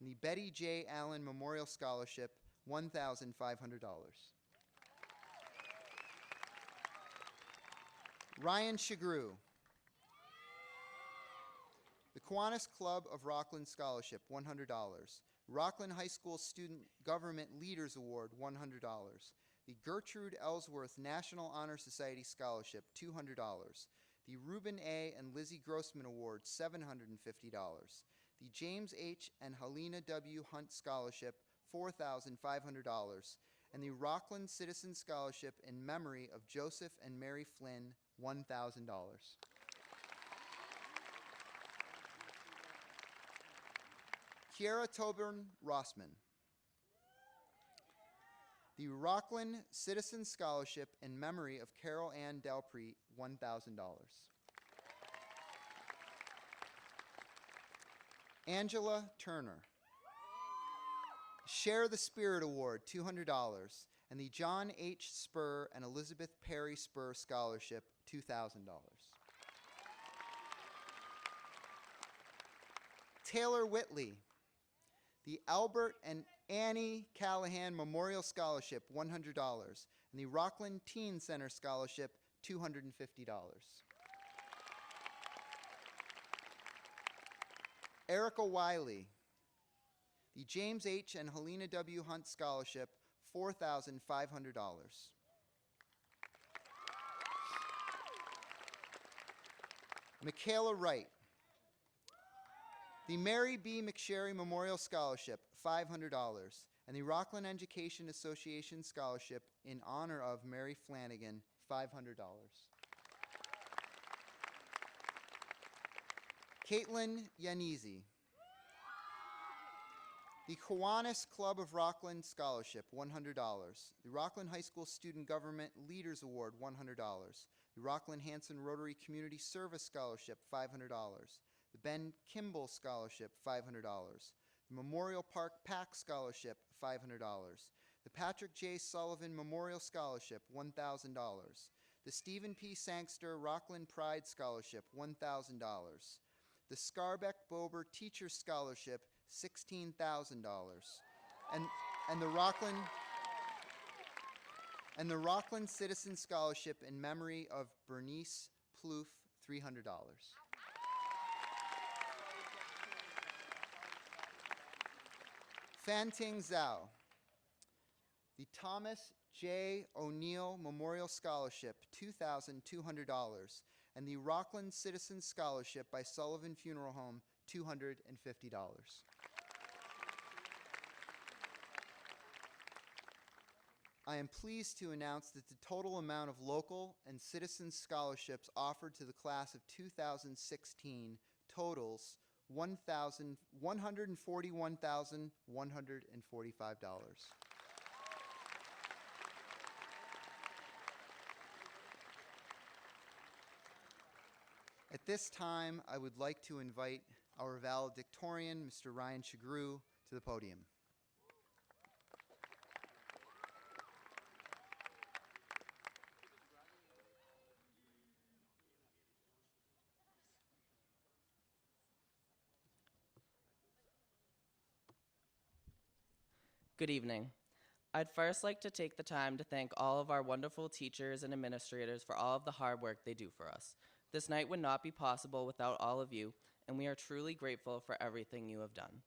C: And the Betty J. Allen Memorial Scholarship, $1,500. Ryan Shagru. The Kiwanis Club of Rockland Scholarship, $100. Rockland High School Student Government Leaders Award, $100. The Gertrude Ellsworth National Honor Society Scholarship, $200. The Reuben A. and Lizzie Grossman Award, $750. The James H. and Helena W. Hunt Scholarship, $4,500. and the Rockland Citizen Scholarship in memory of Joseph and Mary Flynn, $1,000. Kiara Toburn Rossman. The Rockland Citizen Scholarship in memory of Carol Ann Delpreet, $1,000. Angela Turner. Share the Spirit Award, $200, and the John H. Spur and Elizabeth Perry Spur Scholarship, $2,000. Taylor Whitley. The Albert and Annie Callahan Memorial Scholarship, $100, and the Rockland Teen Center Scholarship, $250. Erica Wiley. The James H. and Helena W. Hunt Scholarship, $4,500. Michaela Wright. The Mary B. McSherry Memorial Scholarship, $500, and the Rockland Education Association Scholarship in honor of Mary Flanagan, $500. Caitlin Yanezi. The Kiwanis Club of Rockland Scholarship, $100. The Rockland High School Student Government Leaders Award, $100. The Rockland Hanson Rotary Community Service Scholarship, $500. The Ben Kimball Scholarship, $500. The Memorial Park PAC Scholarship, $500. The Patrick J. Sullivan Memorial Scholarship, $1,000. The Stephen P. Sangster Rockland Pride Scholarship, $1,000. The Scarbeck Bober Teacher Scholarship, $16,000. And the Rockland Citizen Scholarship in memory of Bernice Plouffe, $300. Fanting Zhao. The Thomas J. O'Neill Memorial Scholarship, $2,200, and the Rockland Citizen Scholarship by Sullivan Funeral Home, $250. I am pleased to announce that the total amount of local and citizen scholarships offered to the class of 2016 totals $141,145. At this time, I would like to invite our valedictorian, Mr. Ryan Chagru, to the podium.
D: Good evening. I'd first like to take the time to thank all of our wonderful teachers and administrators for all of the hard work they do for us. This night would not be possible without all of you, and we are truly grateful for everything you have done.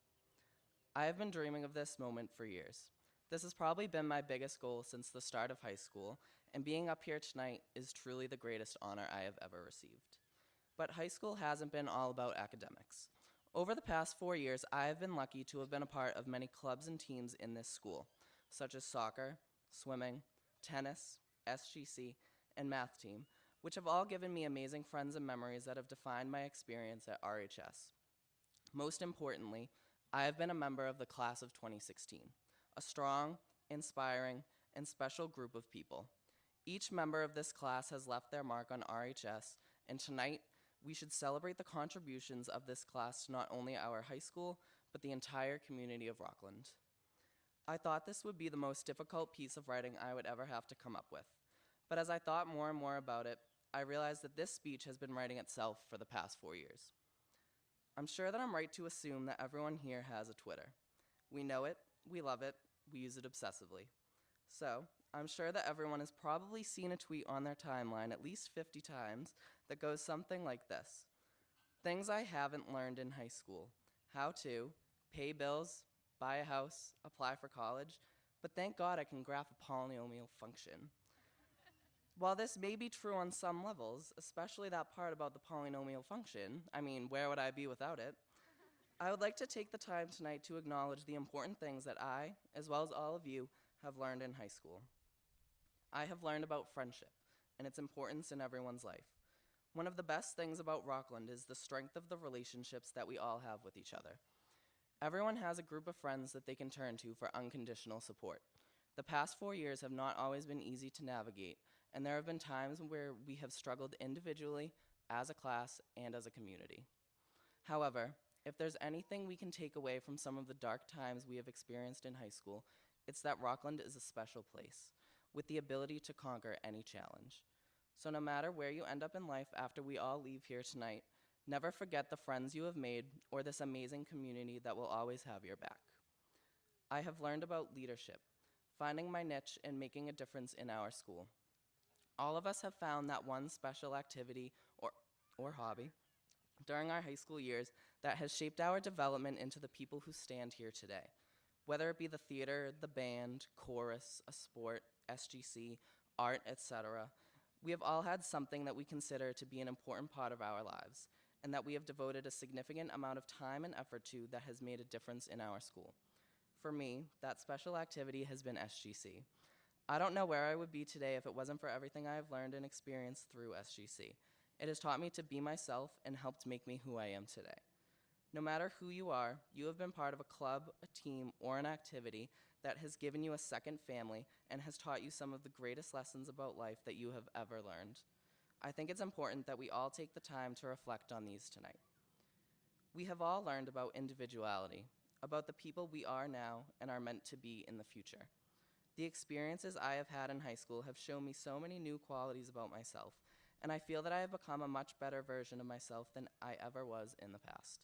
D: I have been dreaming of this moment for years. This has probably been my biggest goal since the start of high school, and being up here tonight is truly the greatest honor I have ever received. But high school hasn't been all about academics. Over the past 4 years, I have been lucky to have been a part of many clubs and teams in this school, such as soccer, swimming, tennis, SGC, and math team, which have all given me amazing friends and memories that have defined my experience at RHS. Most importantly, I have been a member of the class of 2016, a strong, inspiring, and special group of people. Each member of this class has left their mark on RHS, and tonight, we should celebrate the contributions of this class to not only our high school, but the entire community of Rockland. I thought this would be the most difficult piece of writing I would ever have to come up with. But as I thought more and more about it, I realized that this speech has been writing itself for the past 4 years. I'm sure that I'm right to assume that everyone here has a Twitter. We know it, we love it, we use it obsessively. So, I'm sure that everyone has probably seen a tweet on their timeline at least 50 times that goes something like this. Things I haven't learned in high school. How to pay bills, buy a house, apply for college, but thank God I can graph a polynomial function. While this may be true on some levels, especially that part about the polynomial function, I mean, where would I be without it? I would like to take the time tonight to acknowledge the important things that I, as well as all of you, have learned in high school. I have learned about friendship and its importance in everyone's life. One of the best things about Rockland is the strength of the relationships that we all have with each other. Everyone has a group of friends that they can turn to for unconditional support. The past 4 years have not always been easy to navigate, and there have been times where we have struggled individually, as a class, and as a community. However, if there's anything we can take away from some of the dark times we have experienced in high school, it's that Rockland is a special place, with the ability to conquer any challenge. So no matter where you end up in life after we all leave here tonight, never forget the friends you have made or this amazing community that will always have your back. I have learned about leadership, finding my niche and making a difference in our school. All of us have found that one special activity or hobby during our high school years that has shaped our development into the people who stand here today. Whether it be the theater, the band, chorus, a sport, SGC, art, etc., we have all had something that we consider to be an important part of our lives, and that we have devoted a significant amount of time and effort to that has made a difference in our school. For me, that special activity has been SGC. I don't know where I would be today if it wasn't for everything I have learned and experienced through SGC. It has taught me to be myself and helped make me who I am today. No matter who you are, you have been part of a club, a team, or an activity that has given you a second family and has taught you some of the greatest lessons about life that you have ever learned. I think it's important that we all take the time to reflect on these tonight. We have all learned about individuality, about the people we are now and are meant to be in the future. The experiences I have had in high school have shown me so many new qualities about myself, and I feel that I have become a much better version of myself than I ever was in the past.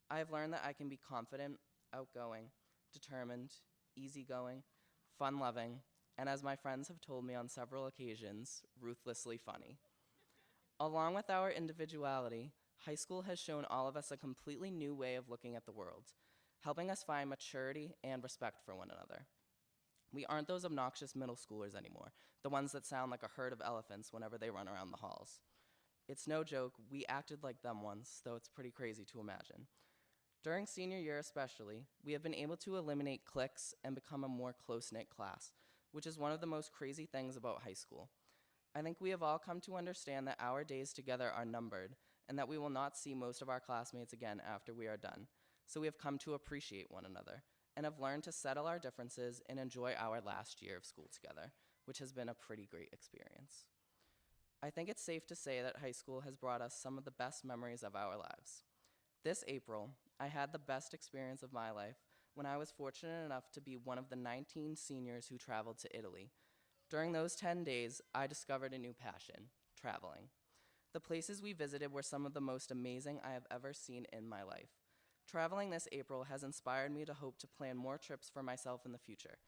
D: I have learned that I can be confident, outgoing, determined, easygoing, fun-loving, and as my friends have told me on several occasions, ruthlessly funny. Along with our individuality, high school has shown all of us a completely new way of looking at the world, helping us find maturity and respect for one another. We aren't those obnoxious middle schoolers anymore, the ones that sound like a herd of elephants whenever they run around the halls. It's no joke, we acted like them once, though it's pretty crazy to imagine. During senior year especially, we have been able to eliminate cliques and become a more close-knit class, which is one of the most crazy things about high school. I think we have all come to understand that our days together are numbered and that we will not see most of our classmates again after we are done, so we have come to appreciate one another and have learned to settle our differences and enjoy our last year of school together, which has been a pretty great experience. I think it's safe to say that high school has brought us some of the best memories of our lives. This April, I had the best experience of my life when I was fortunate enough to be one of the 19 seniors who traveled to Italy. During those 10 days, I discovered a new passion, traveling. The places we visited were some of the most amazing I have ever seen in my life. Traveling this April has inspired me to hope to plan more trips for myself in the future,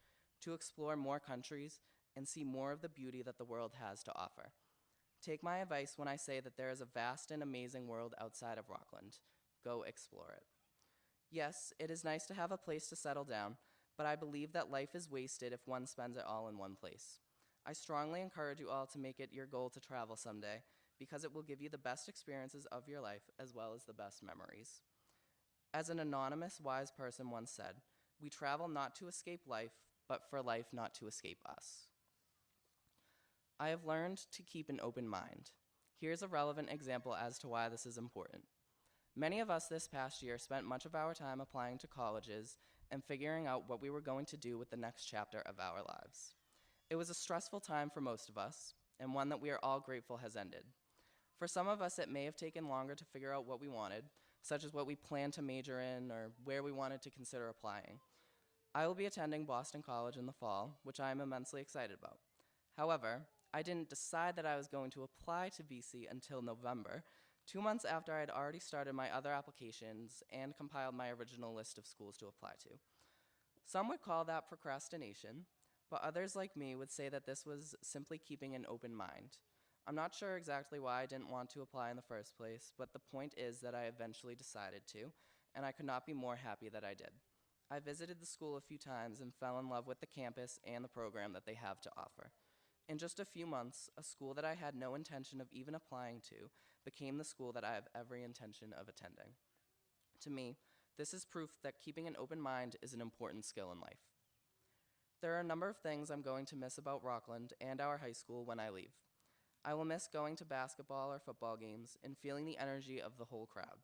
D: to explore more countries, and see more of the beauty that the world has to offer. Take my advice when I say that there is a vast and amazing world outside of Rockland. Go explore it. Yes, it is nice to have a place to settle down, but I believe that life is wasted if one spends it all in one place. I strongly encourage you all to make it your goal to travel someday, because it will give you the best experiences of your life as well as the best memories. As an anonymous wise person once said, we travel not to escape life, but for life not to escape us. I have learned to keep an open mind. Here's a relevant example as to why this is important. Many of us this past year spent much of our time applying to colleges and figuring out what we were going to do with the next chapter of our lives. It was a stressful time for most of us, and one that we are all grateful has ended. For some of us, it may have taken longer to figure out what we wanted, such as what we planned to major in or where we wanted to consider applying. I will be attending Boston College in the fall, which I am immensely excited about. However, I didn't decide that I was going to apply to BC until November, 2 months after I had already started my other applications and compiled my original list of schools to apply to. Some would call that procrastination, but others like me would say that this was simply keeping an open mind. I'm not sure exactly why I didn't want to apply in the first place, but the point is that I eventually decided to, and I could not be more happy that I did. I visited the school a few times and fell in love with the campus and the program that they have to offer. In just a few months, a school that I had no intention of even applying to became the school that I have every intention of attending. To me, this is proof that keeping an open mind is an important skill in life. There are a number of things I'm going to miss about Rockland and our high school when I leave. I will miss going to basketball or football games and feeling the energy of the whole crowd.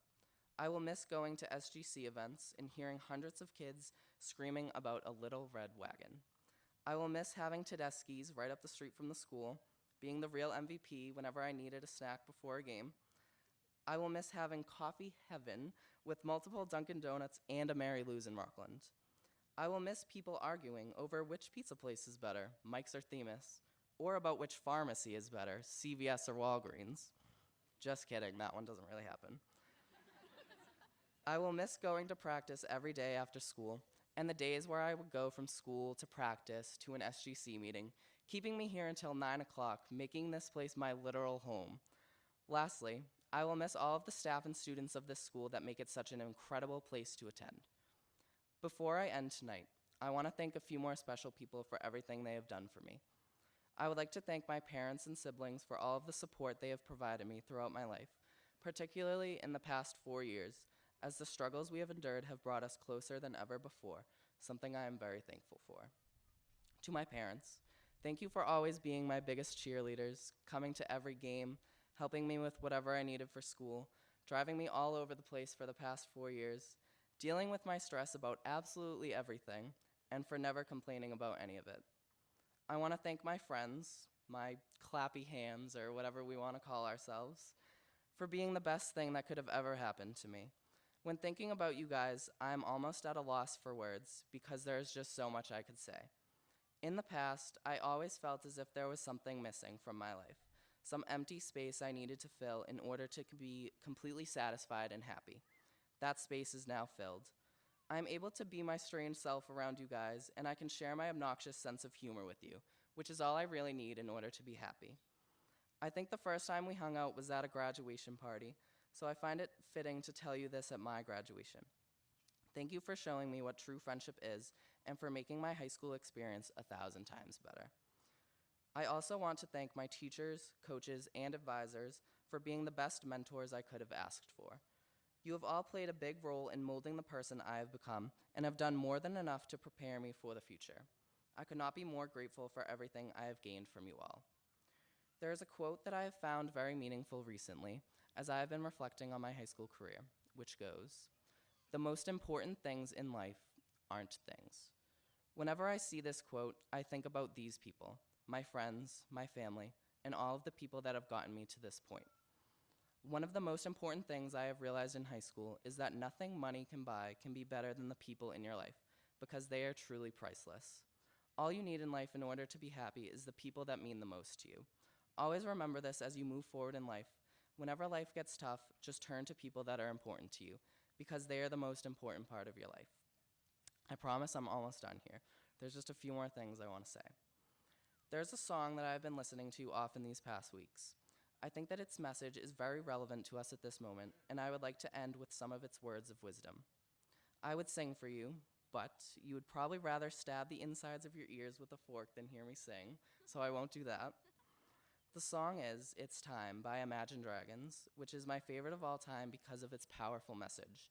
D: I will miss going to SGC events and hearing hundreds of kids screaming about a little red wagon. I will miss having Tedeschi's right up the street from the school, being the real MVP whenever I needed a snack before a game. I will miss having coffee heaven with multiple Dunkin' Donuts and a Mary Lou's in Rockland. I will miss people arguing over which pizza place is better, Mike's or Themis, or about which pharmacy is better, CVS or Walgreens. Just kidding, that one doesn't really happen. I will miss going to practice every day after school, and the days where I would go from school to practice to an SGC meeting, keeping me here until 9 o'clock, making this place my literal home. Lastly, I will miss all of the staff and students of this school that make it such an incredible place to attend. Before I end tonight, I want to thank a few more special people for everything they have done for me. I would like to thank my parents and siblings for all of the support they have provided me throughout my life, particularly in the past 4 years, as the struggles we have endured have brought us closer than ever before, something I am very thankful for. To my parents, thank you for always being my biggest cheerleaders, coming to every game, helping me with whatever I needed for school, driving me all over the place for the past 4 years, dealing with my stress about absolutely everything, and for never complaining about any of it. I want to thank my friends, my clappy hams, or whatever we want to call ourselves, for being the best thing that could have ever happened to me. When thinking about you guys, I'm almost at a loss for words because there is just so much I could say. In the past, I always felt as if there was something missing from my life, some empty space I needed to fill in order to be completely satisfied and happy. That space is now filled. I am able to be my strange self around you guys, and I can share my obnoxious sense of humor with you, which is all I really need in order to be happy. I think the first time we hung out was at a graduation party, so I find it fitting to tell you this at my graduation. Thank you for showing me what true friendship is and for making my high school experience 1,000 times better. I also want to thank my teachers, coaches, and advisors for being the best mentors I could have asked for. You have all played a big role in molding the person I have become and have done more than enough to prepare me for the future. I could not be more grateful for everything I have gained from you all. There is a quote that I have found very meaningful recently as I have been reflecting on my high school career, which goes, "The most important things in life aren't things." Whenever I see this quote, I think about these people, my friends, my family, and all of the people that have gotten me to this point. One of the most important things I have realized in high school is that nothing money can buy can be better than the people in your life, because they are truly priceless. All you need in life in order to be happy is the people that mean the most to you. Always remember this as you move forward in life. Whenever life gets tough, just turn to people that are important to you, because they are the most important part of your life. I promise I'm almost done here. There's just a few more things I want to say. There's a song that I've been listening to often these past weeks. I think that its message is very relevant to us at this moment, and I would like to end with some of its words of wisdom. I would sing for you, but you would probably rather stab the insides of your ears with a fork than hear me sing, so I won't do that. The song is "It's Time" by Imagine Dragons, which is my favorite of all time because of its powerful message.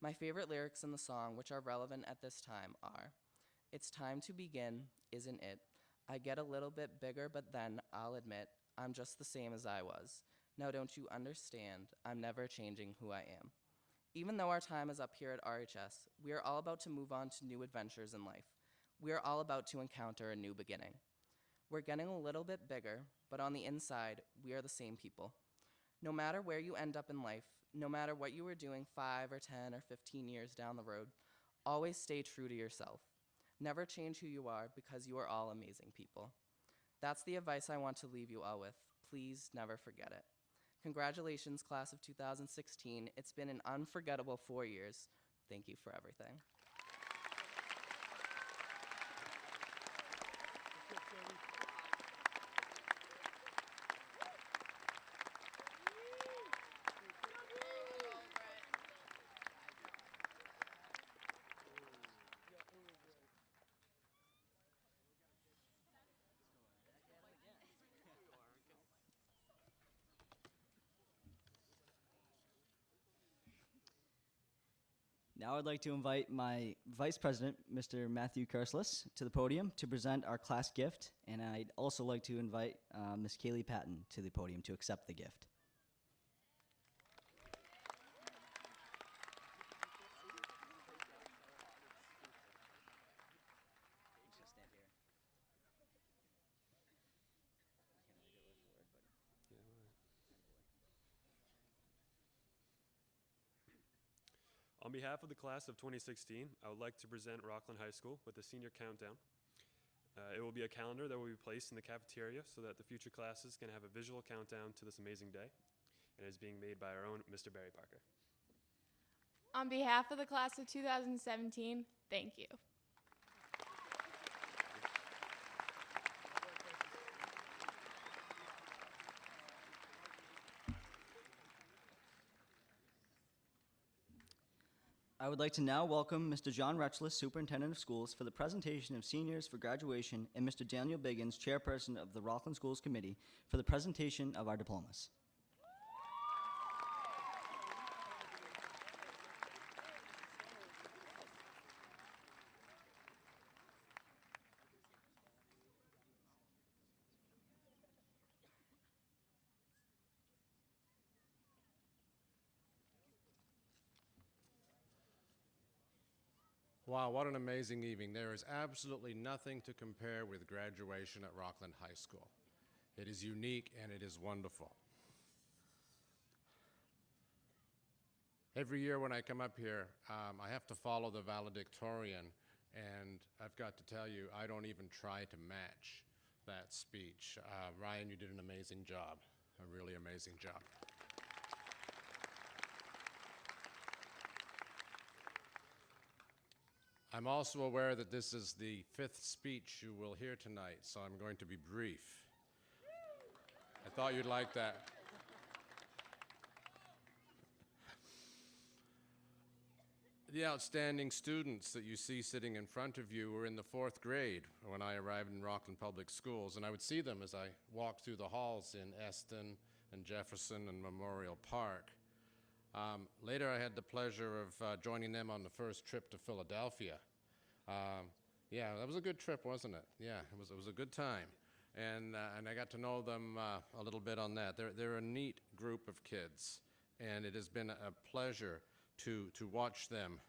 D: My favorite lyrics in the song, which are relevant at this time, are, "It's time to begin, isn't it? I get a little bit bigger, but then, I'll admit, I'm just the same as I was. Now don't you understand, I'm never changing who I am." Even though our time is up here at RHS, we are all about to move on to new adventures in life. We are all about to encounter a new beginning. We're getting a little bit bigger, but on the inside, we are the same people. No matter where you end up in life, no matter what you were doing 5 or 10 or 15 years down the road, always stay true to yourself. Never change who you are, because you are all amazing people. That's the advice I want to leave you all with. Please never forget it. Congratulations, class of 2016. It's been an unforgettable 4 years. Thank you for everything.
A: Now I'd like to invite my Vice President, Mr. Matthew Kerslis, to the podium to present our class gift, and I'd also like to invite Ms. Kaylee Patton to the podium to accept the gift.
E: On behalf of the class of 2016, I would like to present Rockland High School with a senior countdown. It will be a calendar that will be placed in the cafeteria so that the future classes can have a visual countdown to this amazing day. And it is being made by our own Mr. Barry Parker.
F: On behalf of the class of 2017, thank you.
A: I would like to now welcome Mr. John Retchless, Superintendent of Schools, for the presentation of seniors for graduation, and Mr. Daniel Biggins, Chairperson of the Rockland Schools Committee, for the presentation of our diplomas.
G: Wow, what an amazing evening. There is absolutely nothing to compare with graduation at Rockland High School. It is unique and it is wonderful. Every year when I come up here, I have to follow the valedictorian, and I've got to tell you, I don't even try to match that speech. Ryan, you did an amazing job, a really amazing job. I'm also aware that this is the 5th speech you will hear tonight, so I'm going to be brief. I thought you'd like that. The outstanding students that you see sitting in front of you were in the 4th grade when I arrived in Rockland Public Schools, and I would see them as I walked through the halls in Eston and Jefferson and Memorial Park. Later, I had the pleasure of joining them on the first trip to Philadelphia. Yeah, that was a good trip, wasn't it? Yeah, it was a good time. And I got to know them a little bit on that. They're a neat group of kids, and it has been a pleasure to watch them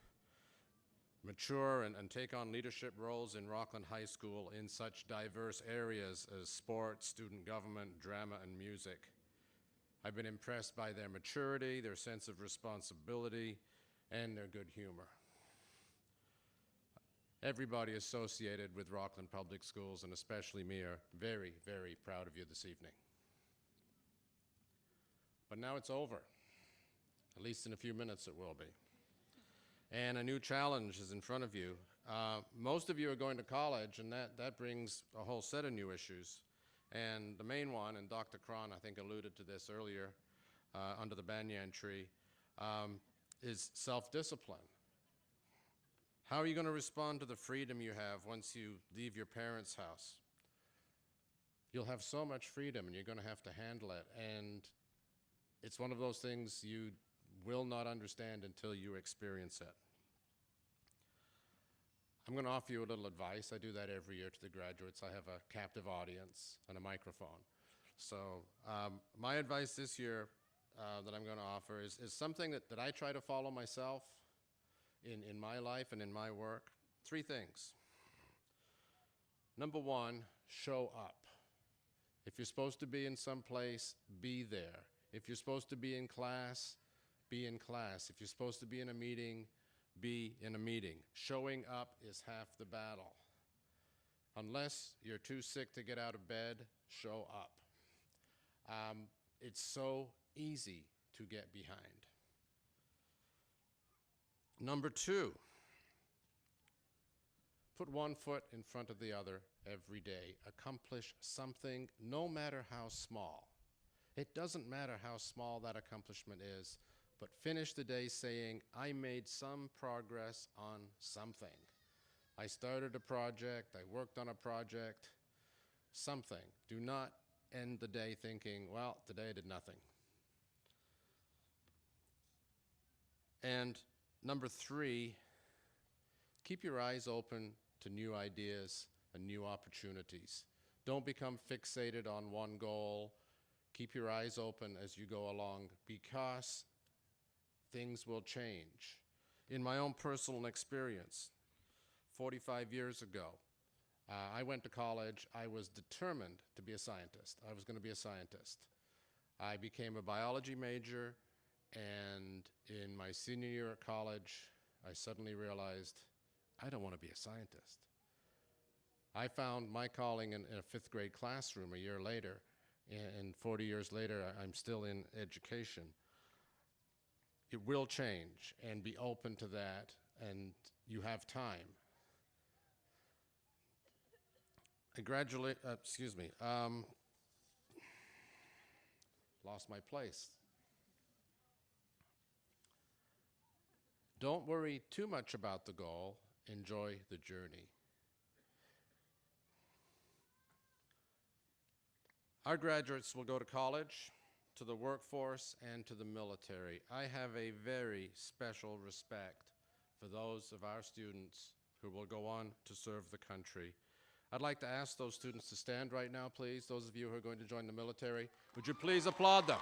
G: mature and take on leadership roles in Rockland High School in such diverse areas as sports, student government, drama, and music. I've been impressed by their maturity, their sense of responsibility, and their good humor. Everybody associated with Rockland Public Schools, and especially me, are very, very proud of you this evening. But now it's over. At least in a few minutes it will be. And a new challenge is in front of you. Most of you are going to college, and that brings a whole set of new issues. And the main one, and Dr. Cron, I think, alluded to this earlier under the banyan tree, is self-discipline. How are you going to respond to the freedom you have once you leave your parents' house? You'll have so much freedom, and you're going to have to handle it. And it's one of those things you will not understand until you experience it. I'm going to offer you a little advice. I do that every year to the graduates. I have a captive audience and a microphone. So my advice this year that I'm going to offer is something that I try to follow myself in my life and in my work. 3 things. Number 1, show up. If you're supposed to be in some place, be there. If you're supposed to be in class, be in class. If you're supposed to be in a meeting, be in a meeting. Showing up is half the battle. Unless you're too sick to get out of bed, show up. It's so easy to get behind. Number 2, put one foot in front of the other every day. Accomplish something, no matter how small. It doesn't matter how small that accomplishment is, but finish the day saying, I made some progress on something. I started a project, I worked on a project, something. Do not end the day thinking, well, today I did nothing. And Number 3, keep your eyes open to new ideas and new opportunities. Don't become fixated on one goal. Keep your eyes open as you go along because things will change. In my own personal experience, 45 years ago, I went to college. I was determined to be a scientist. I was going to be a scientist. I became a biology major, and in my senior year at college, I suddenly realized I don't want to be a scientist. I found my calling in a 5th grade classroom a year later, and 40 years later, I'm still in education. It will change, and be open to that, and you have time. Lost my place. Don't worry too much about the goal. Enjoy the journey. Our graduates will go to college, to the workforce, and to the military. I have a very special respect for those of our students who will go on to serve the country. I'd like to ask those students to stand right now, please. Those of you who are going to join the military, would you please applaud them?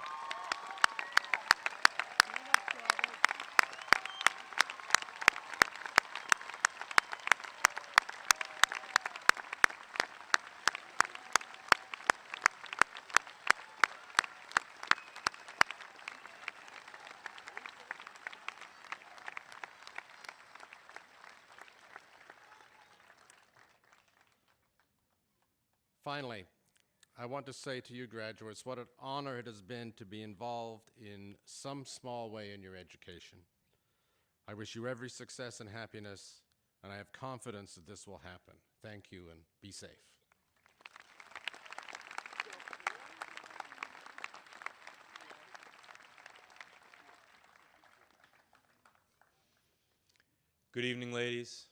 G: Finally, I want to say to you graduates what an honor it has been to be involved in some small way in your education. I wish you every success and happiness, and I have confidence that this will happen. Thank you, and be safe.
H: Good evening, ladies.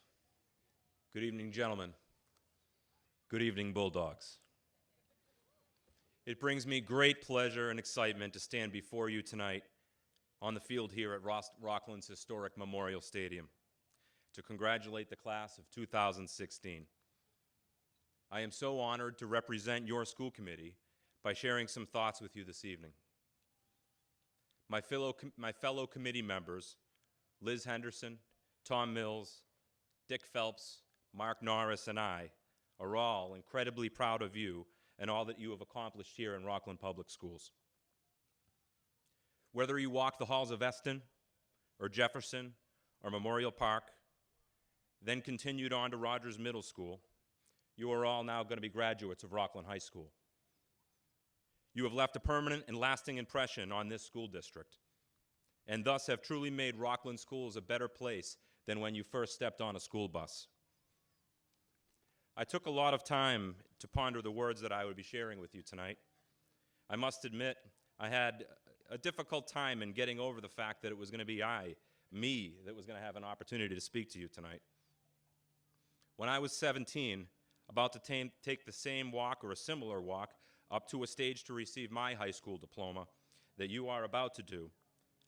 H: Good evening, gentlemen. Good evening, Bulldogs. It brings me great pleasure and excitement to stand before you tonight on the field here at Rockland's historic Memorial Stadium to congratulate the class of 2016. I am so honored to represent your school committee by sharing some thoughts with you this evening. My fellow committee members, Liz Henderson, Tom Mills, Dick Phelps, Mark Norris, and I are all incredibly proud of you and all that you have accomplished here in Rockland Public Schools. Whether you walk the halls of Eston, or Jefferson, or Memorial Park, then continued on to Rogers Middle School, you are all now going to be graduates of Rockland High School. You have left a permanent and lasting impression on this school district, and thus have truly made Rockland schools a better place than when you first stepped on a school bus. I took a lot of time to ponder the words that I would be sharing with you tonight. I must admit, I had a difficult time in getting over the fact that it was going to be me, that was going to have an opportunity to speak to you tonight. When I was 17, about to take the same walk or a similar walk up to a stage to receive my high school diploma that you are about to do,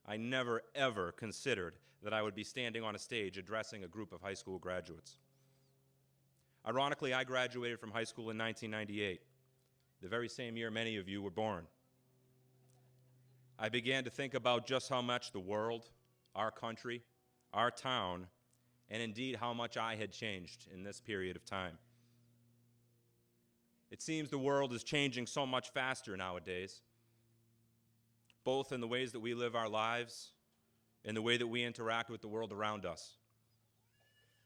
H: I never, ever considered that I would be standing on a stage addressing a group of high school graduates. Ironically, I graduated from high school in 1998, the very same year many of you were born. I began to think about just how much the world, our country, our town, and indeed how much I had changed in this period of time. It seems the world is changing so much faster nowadays, both in the ways that we live our lives and the way that we interact with the world around us.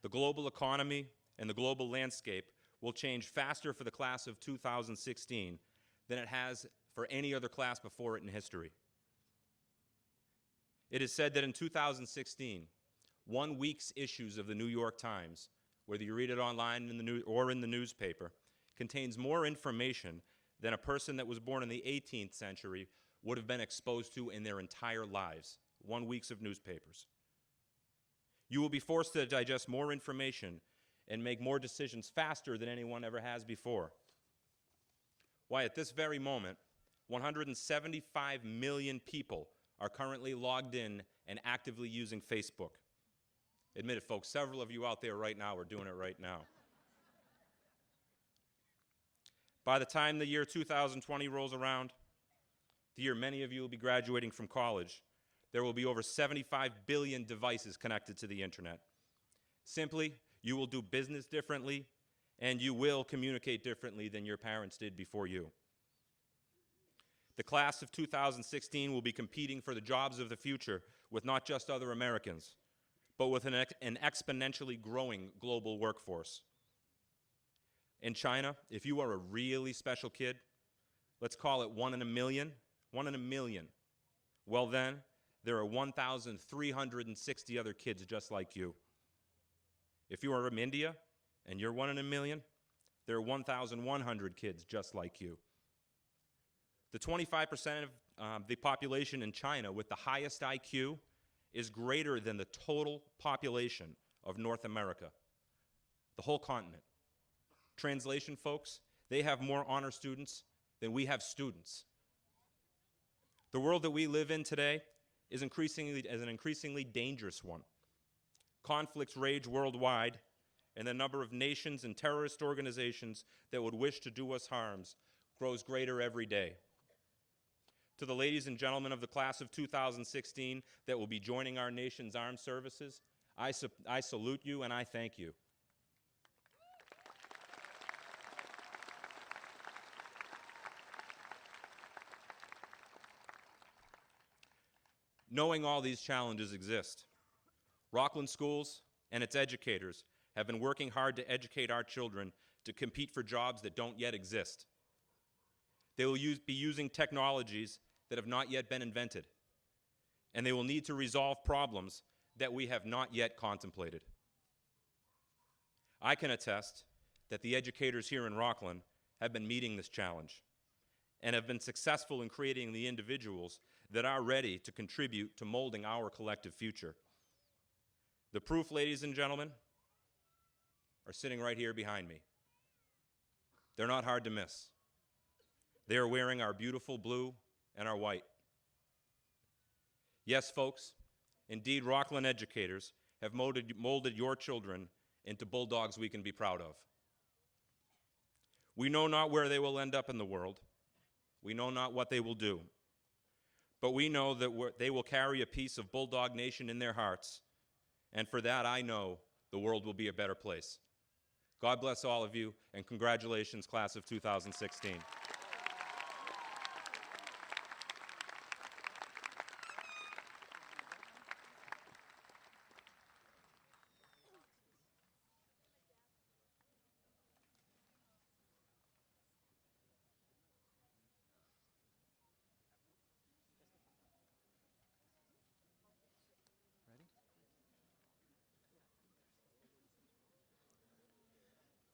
H: The global economy and the global landscape will change faster for the class of 2016 than it has for any other class before it in history. It is said that in 2016, 1 week's issues of the New York Times, whether you read it online or in the newspaper, contains more information than a person that was born in the 18th century would have been exposed to in their entire lives. 1 week's of newspapers. You will be forced to digest more information and make more decisions faster than anyone ever has before. Why, at this very moment, 175 million people are currently logged in and actively using Facebook. Admit it, folks, several of you out there right now are doing it right now. By the time the year 2020 rolls around, the year many of you will be graduating from college, there will be over 75 billion devices connected to the internet. Simply, you will do business differently, and you will communicate differently than your parents did before you. The class of 2016 will be competing for the jobs of the future with not just other Americans, but with an exponentially growing global workforce. In China, if you are a really special kid, let's call it 1 in a million, well then, there are 1,360 other kids just like you. If you are from India and you're 1 in a million, there are 1,100 kids just like you. The 25% of the population in China with the highest IQ is greater than the total population of North America, the whole continent. Translation, folks, they have more honor students than we have students. The world that we live in today is an increasingly dangerous one. Conflicts rage worldwide, and the number of nations and terrorist organizations that would wish to do us harms grows greater every day. To the ladies and gentlemen of the class of 2016 that will be joining our nation's armed services, I salute you and I thank you. Knowing all these challenges exist, Rockland Schools and its educators have been working hard to educate our children to compete for jobs that don't yet exist. They will be using technologies that have not yet been invented, and they will need to resolve problems that we have not yet contemplated. I can attest that the educators here in Rockland have been meeting this challenge and have been successful in creating the individuals that are ready to contribute to molding our collective future. The proof, ladies and gentlemen, are sitting right here behind me. They're not hard to miss. They are wearing our beautiful blue and our white. Yes, folks, indeed, Rockland educators have molded your children into bulldogs we can be proud of. We know not where they will end up in the world. We know not what they will do. But we know that they will carry a piece of Bulldog Nation in their hearts, and for that I know the world will be a better place. God bless all of you, and congratulations, class of 2016.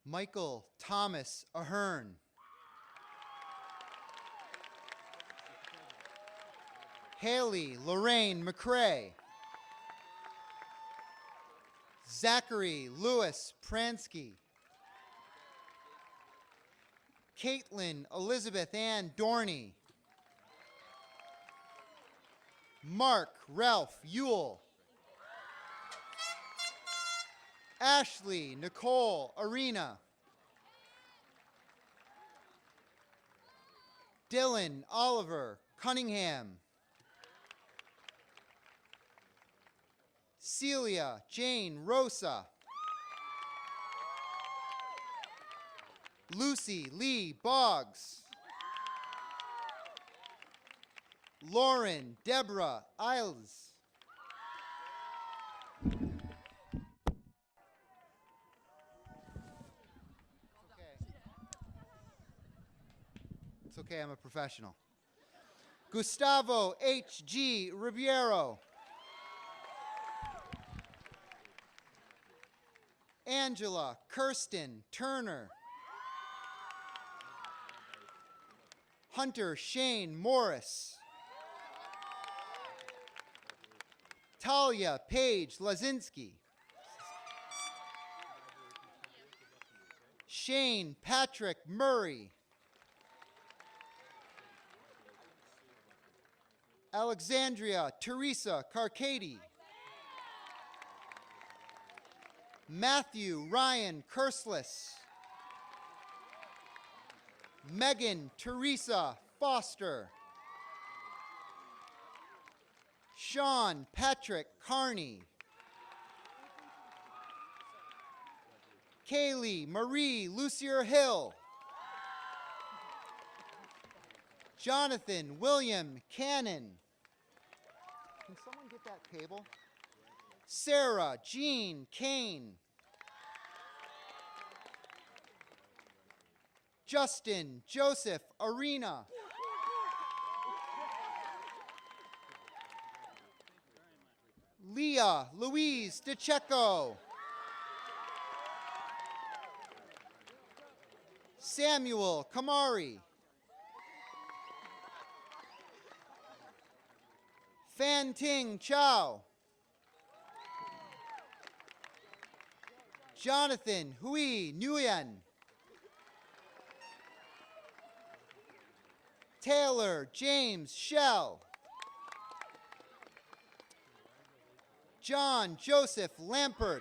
C: Michael Thomas Ahern. Haley Lorraine McCrae. Zachary Lewis Pransky. Caitlin Elizabeth Ann Dorney. Mark Ralph Ewell. Ashley Nicole Arena. Dylan Oliver Cunningham. Celia Jane Rosa. Lucy Lee Boggs. Lauren Deborah Isles. It's okay, I'm a professional. Gustavo H.G. Ribeiro. Angela Kirsten Turner. Hunter Shane Morris. Talia Paige Lazinski. Shane Patrick Murray. Alexandria Teresa Carcati. Matthew Ryan Kerslis. Megan Teresa Foster. Sean Patrick Carney. Kaylee Marie Lucier Hill. Jonathan William Cannon. Can someone get that table? Sarah Jean Kane. Justin Joseph Arena. Leah Louise DeCecco. Samuel Kamari. Fan Ting Chow. Jonathan Hui Nguyen. Taylor James Shell. John Joseph Lampert.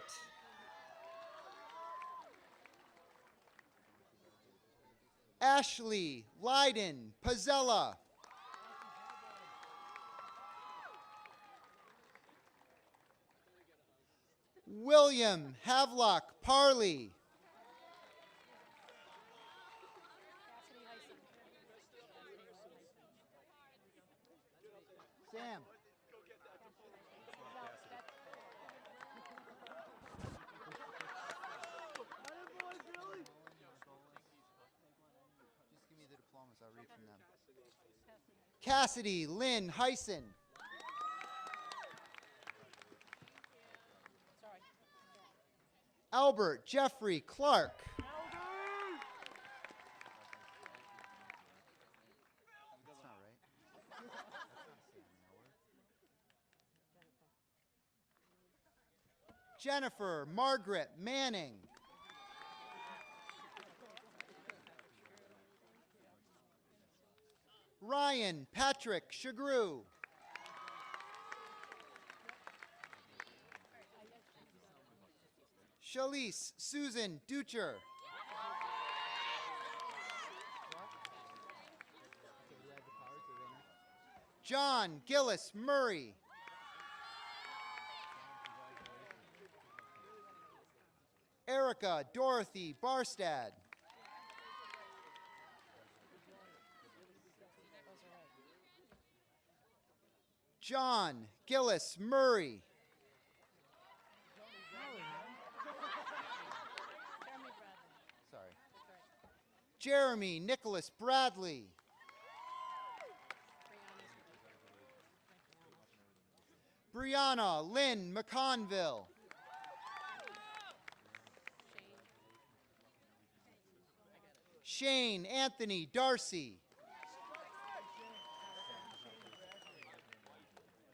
C: Ashley Lyden Pizzella. William Havelock Parley. Sam. Just give me the diplomas, I'll read from them. Cassidy Lynn Heisen. Albert Jeffrey Clark. That's not right. Jennifer Margaret Manning. Ryan Patrick Shagru. Shalise Susan Ducher. John Gillis Murray. Erica Dorothy Barstad. John Gillis Murray. Sorry. Jeremy Nicholas Bradley. Brianna Lynn McConville. Shane Anthony Darcy.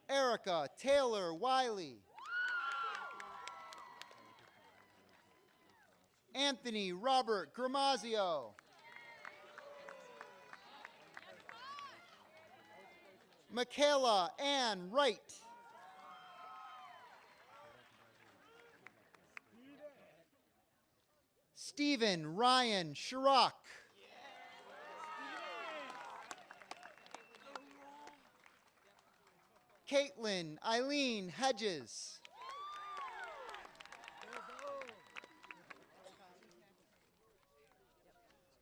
C: Erica Taylor Wiley. Anthony Robert Gramazio. Michaela Ann Wright. Stephen Ryan Shirok. Caitlin Eileen Hedges.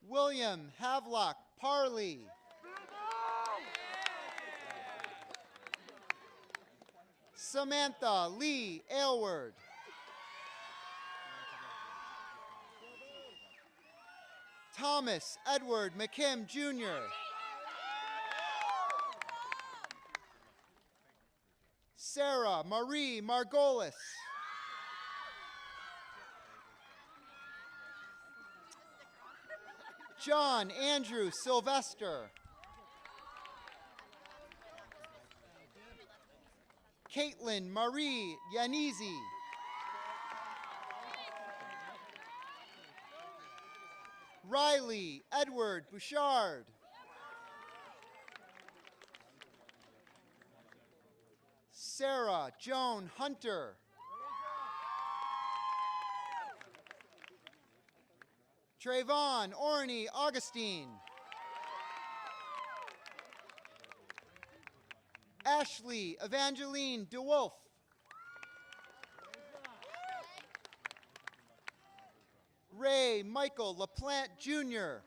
C: William Havelock Parley. Samantha Lee Aylward. Thomas Edward McKim Jr. Sarah Marie Margolis. John Andrew Sylvester. Caitlin Marie Yanizi. Riley Edward Bouchard. Sarah Joan Hunter. Trayvon Orney Augustine. Ashley Evangeline DeWolf. Ray Michael LaPlante Jr.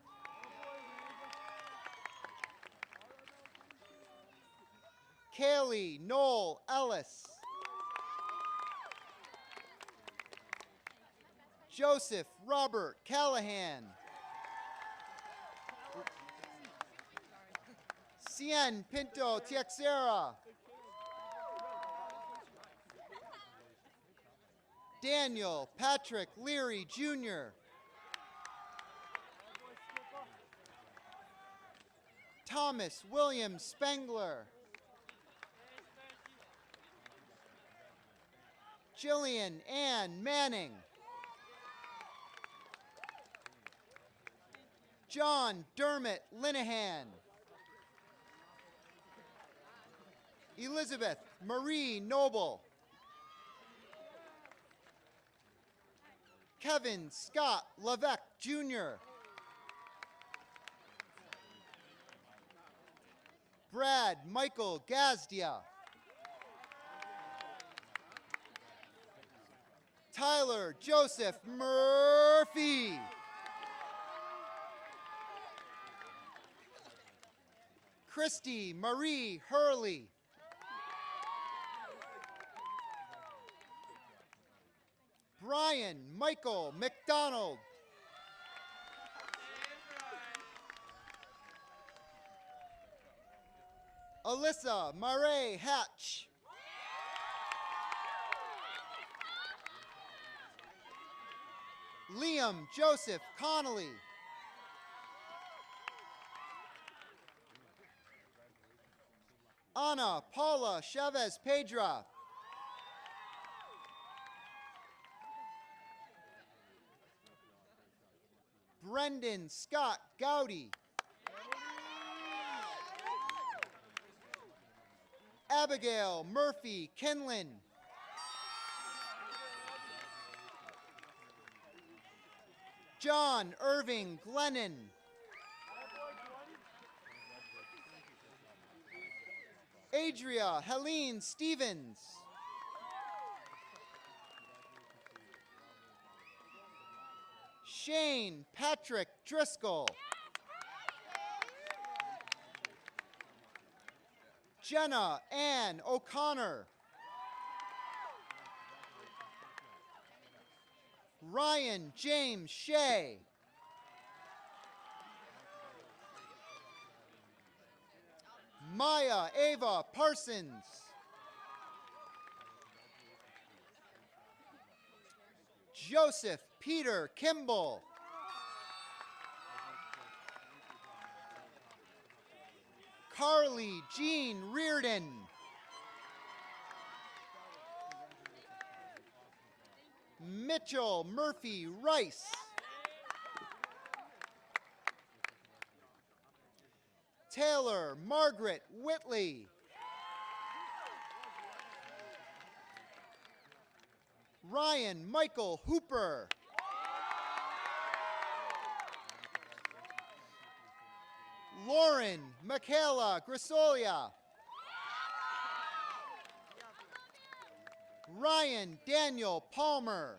C: Kaylee Noel Ellis. Joseph Robert Callahan. Cien Pinto Tiexera. Daniel Patrick Leary Jr. Thomas William Spengler. Jillian Ann Manning. John Dermot Linehan. Elizabeth Marie Noble. Kevin Scott Levesque Jr. Brad Michael Gazdia. Tyler Joseph Murphy. Christy Marie Hurley. Brian Michael McDonald. Alyssa Marae Hatch. Liam Joseph Connolly. Ana Paula Chavez Pedra. Brendan Scott Gowdy. Abigail Murphy Kinlan. John Irving Glennon. Adria Helene Stevens. Shane Patrick Driscoll. Jenna Ann O'Connor. Ryan James Shea. Maya Ava Parsons. Joseph Peter Kimball. Carly Jean Reardon. Mitchell Murphy Rice. Taylor Margaret Whitley. Ryan Michael Hooper. Lauren Michaela Grisolia. Ryan Daniel Palmer.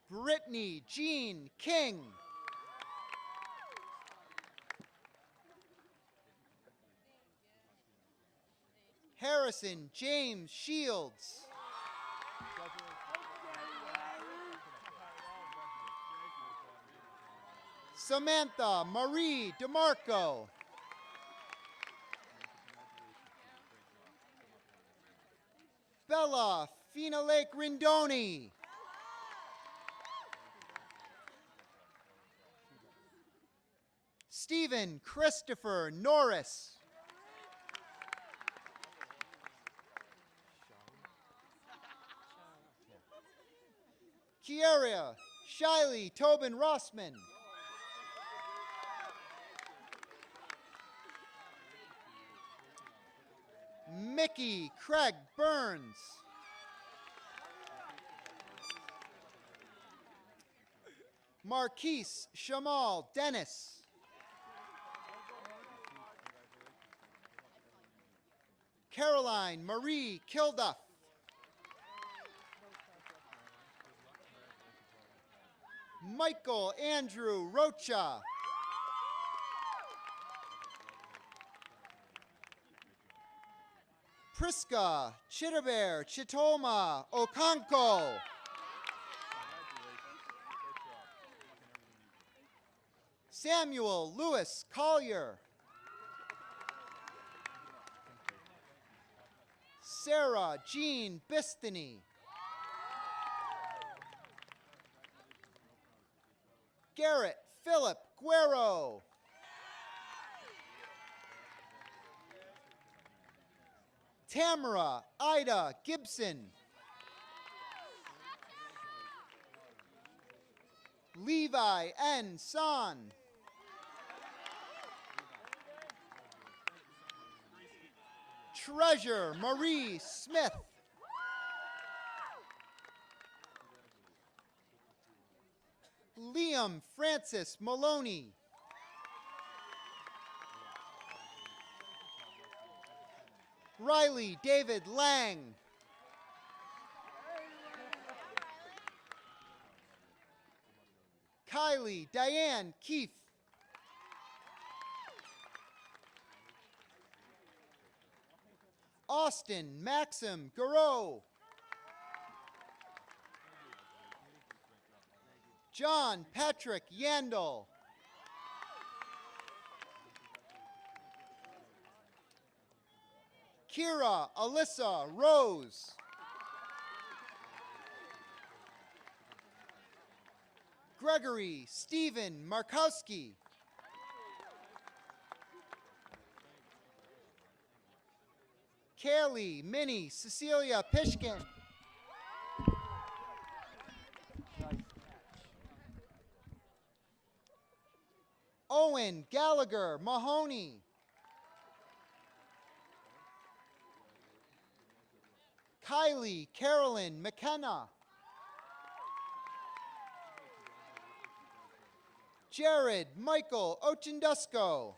C: Brittany Jean King. Harrison James Shields. Samantha Marie DeMarco. Bella Fina Lake Rindoni. Stephen Christopher Norris. Kiara Shiley Tobin Rossman. Mickey Craig Burns. Marquise Shamal Dennis. Caroline Marie Kilduff. Michael Andrew Rocha. Priska Chitterbear Chitoma Okanko. Samuel Lewis Collier. Sarah Jean Bistany. Garrett Philip Guerrero. Tamara Ida Gibson. Levi N. Son. Treasure Marie Smith. Liam Francis Maloney. Riley David Lang. Kylie Diane Keefe. Austin Maxim Garreau. John Patrick Yandel. Kira Alyssa Rose. Gregory Stephen Markowski. Kaylee Minnie Cecilia Pishkin. Owen Gallagher Mahoney. Kylie Carolyn McKenna. Jared Michael Ochendusko.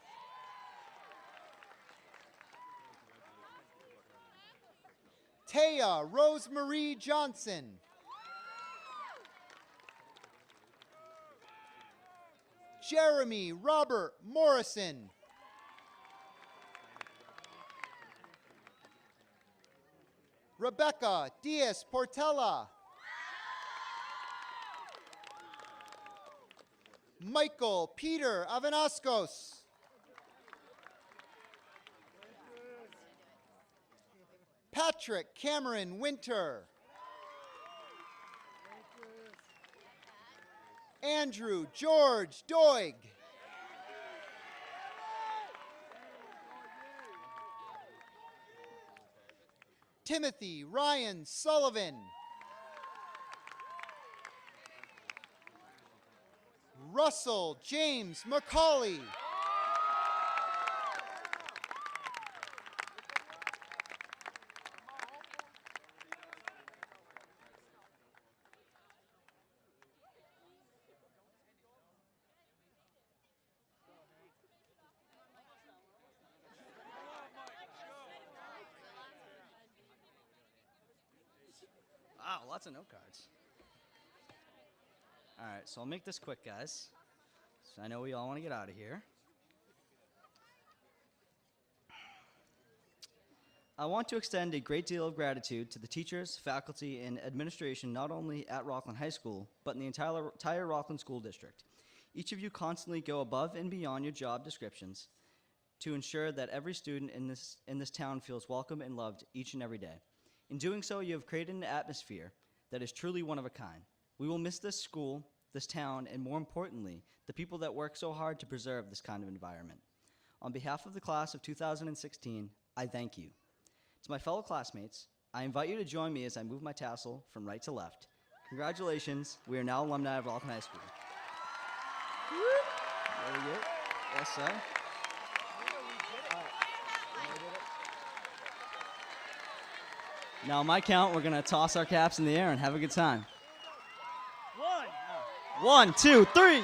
C: Taya Rosemarie Johnson. Jeremy Robert Morrison. Rebecca Diaz Portela. Michael Peter Avanascos. Patrick Cameron Winter. Andrew George Doig. Timothy Ryan Sullivan. Russell James McCauley.
A: Wow, lots of note cards. All right, so I'll make this quick, guys. So I know we all want to get out of here. I want to extend a great deal of gratitude to the teachers, faculty, and administration not only at Rockland High School, but in the entire Rockland School District. Each of you constantly go above and beyond your job descriptions to ensure that every student in this town feels welcome and loved each and every day. In doing so, you have created an atmosphere that is truly one of a kind. We will miss this school, this town, and more importantly, the people that work so hard to preserve this kind of environment. On behalf of the class of 2016, I thank you. To my fellow classmates, I invite you to join me as I move my tassel from right to left. Congratulations, we are now alumni of Rockland High School. There we go. Yes, sir. Now, on my count, we're going to toss our caps in the air and have a good time. 1, 1, 2, 3.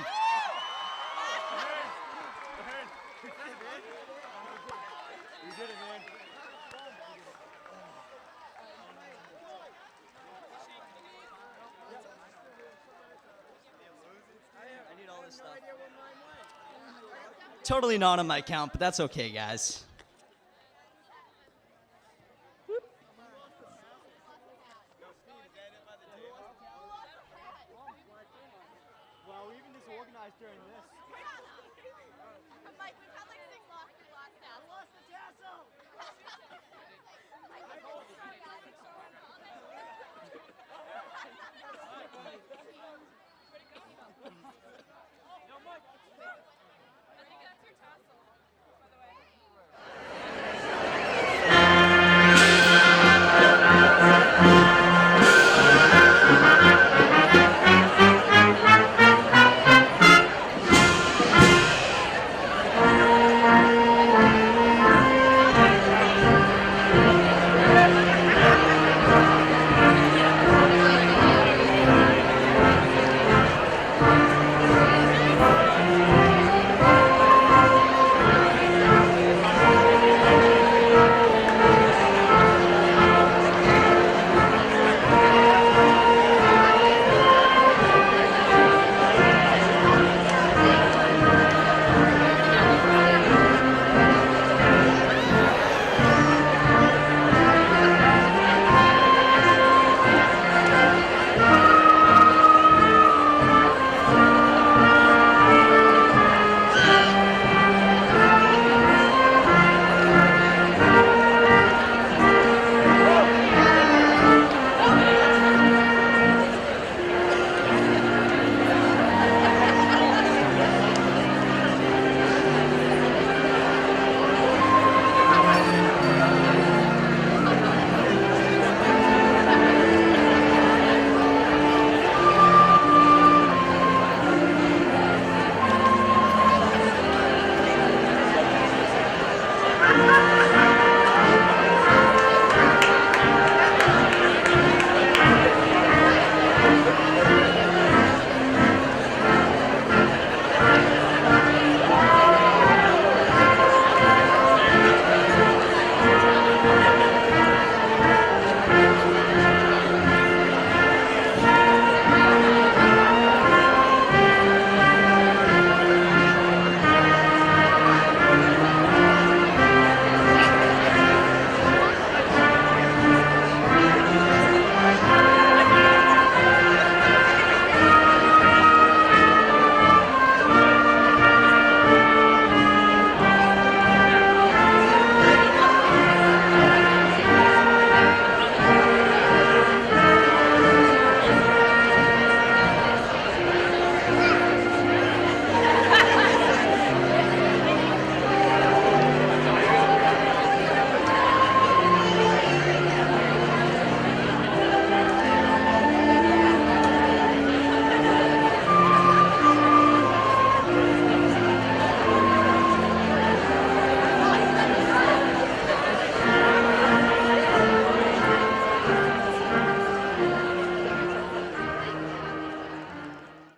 A: Totally not on my count, but that's okay, guys.
I: Well, we even disorganized during this.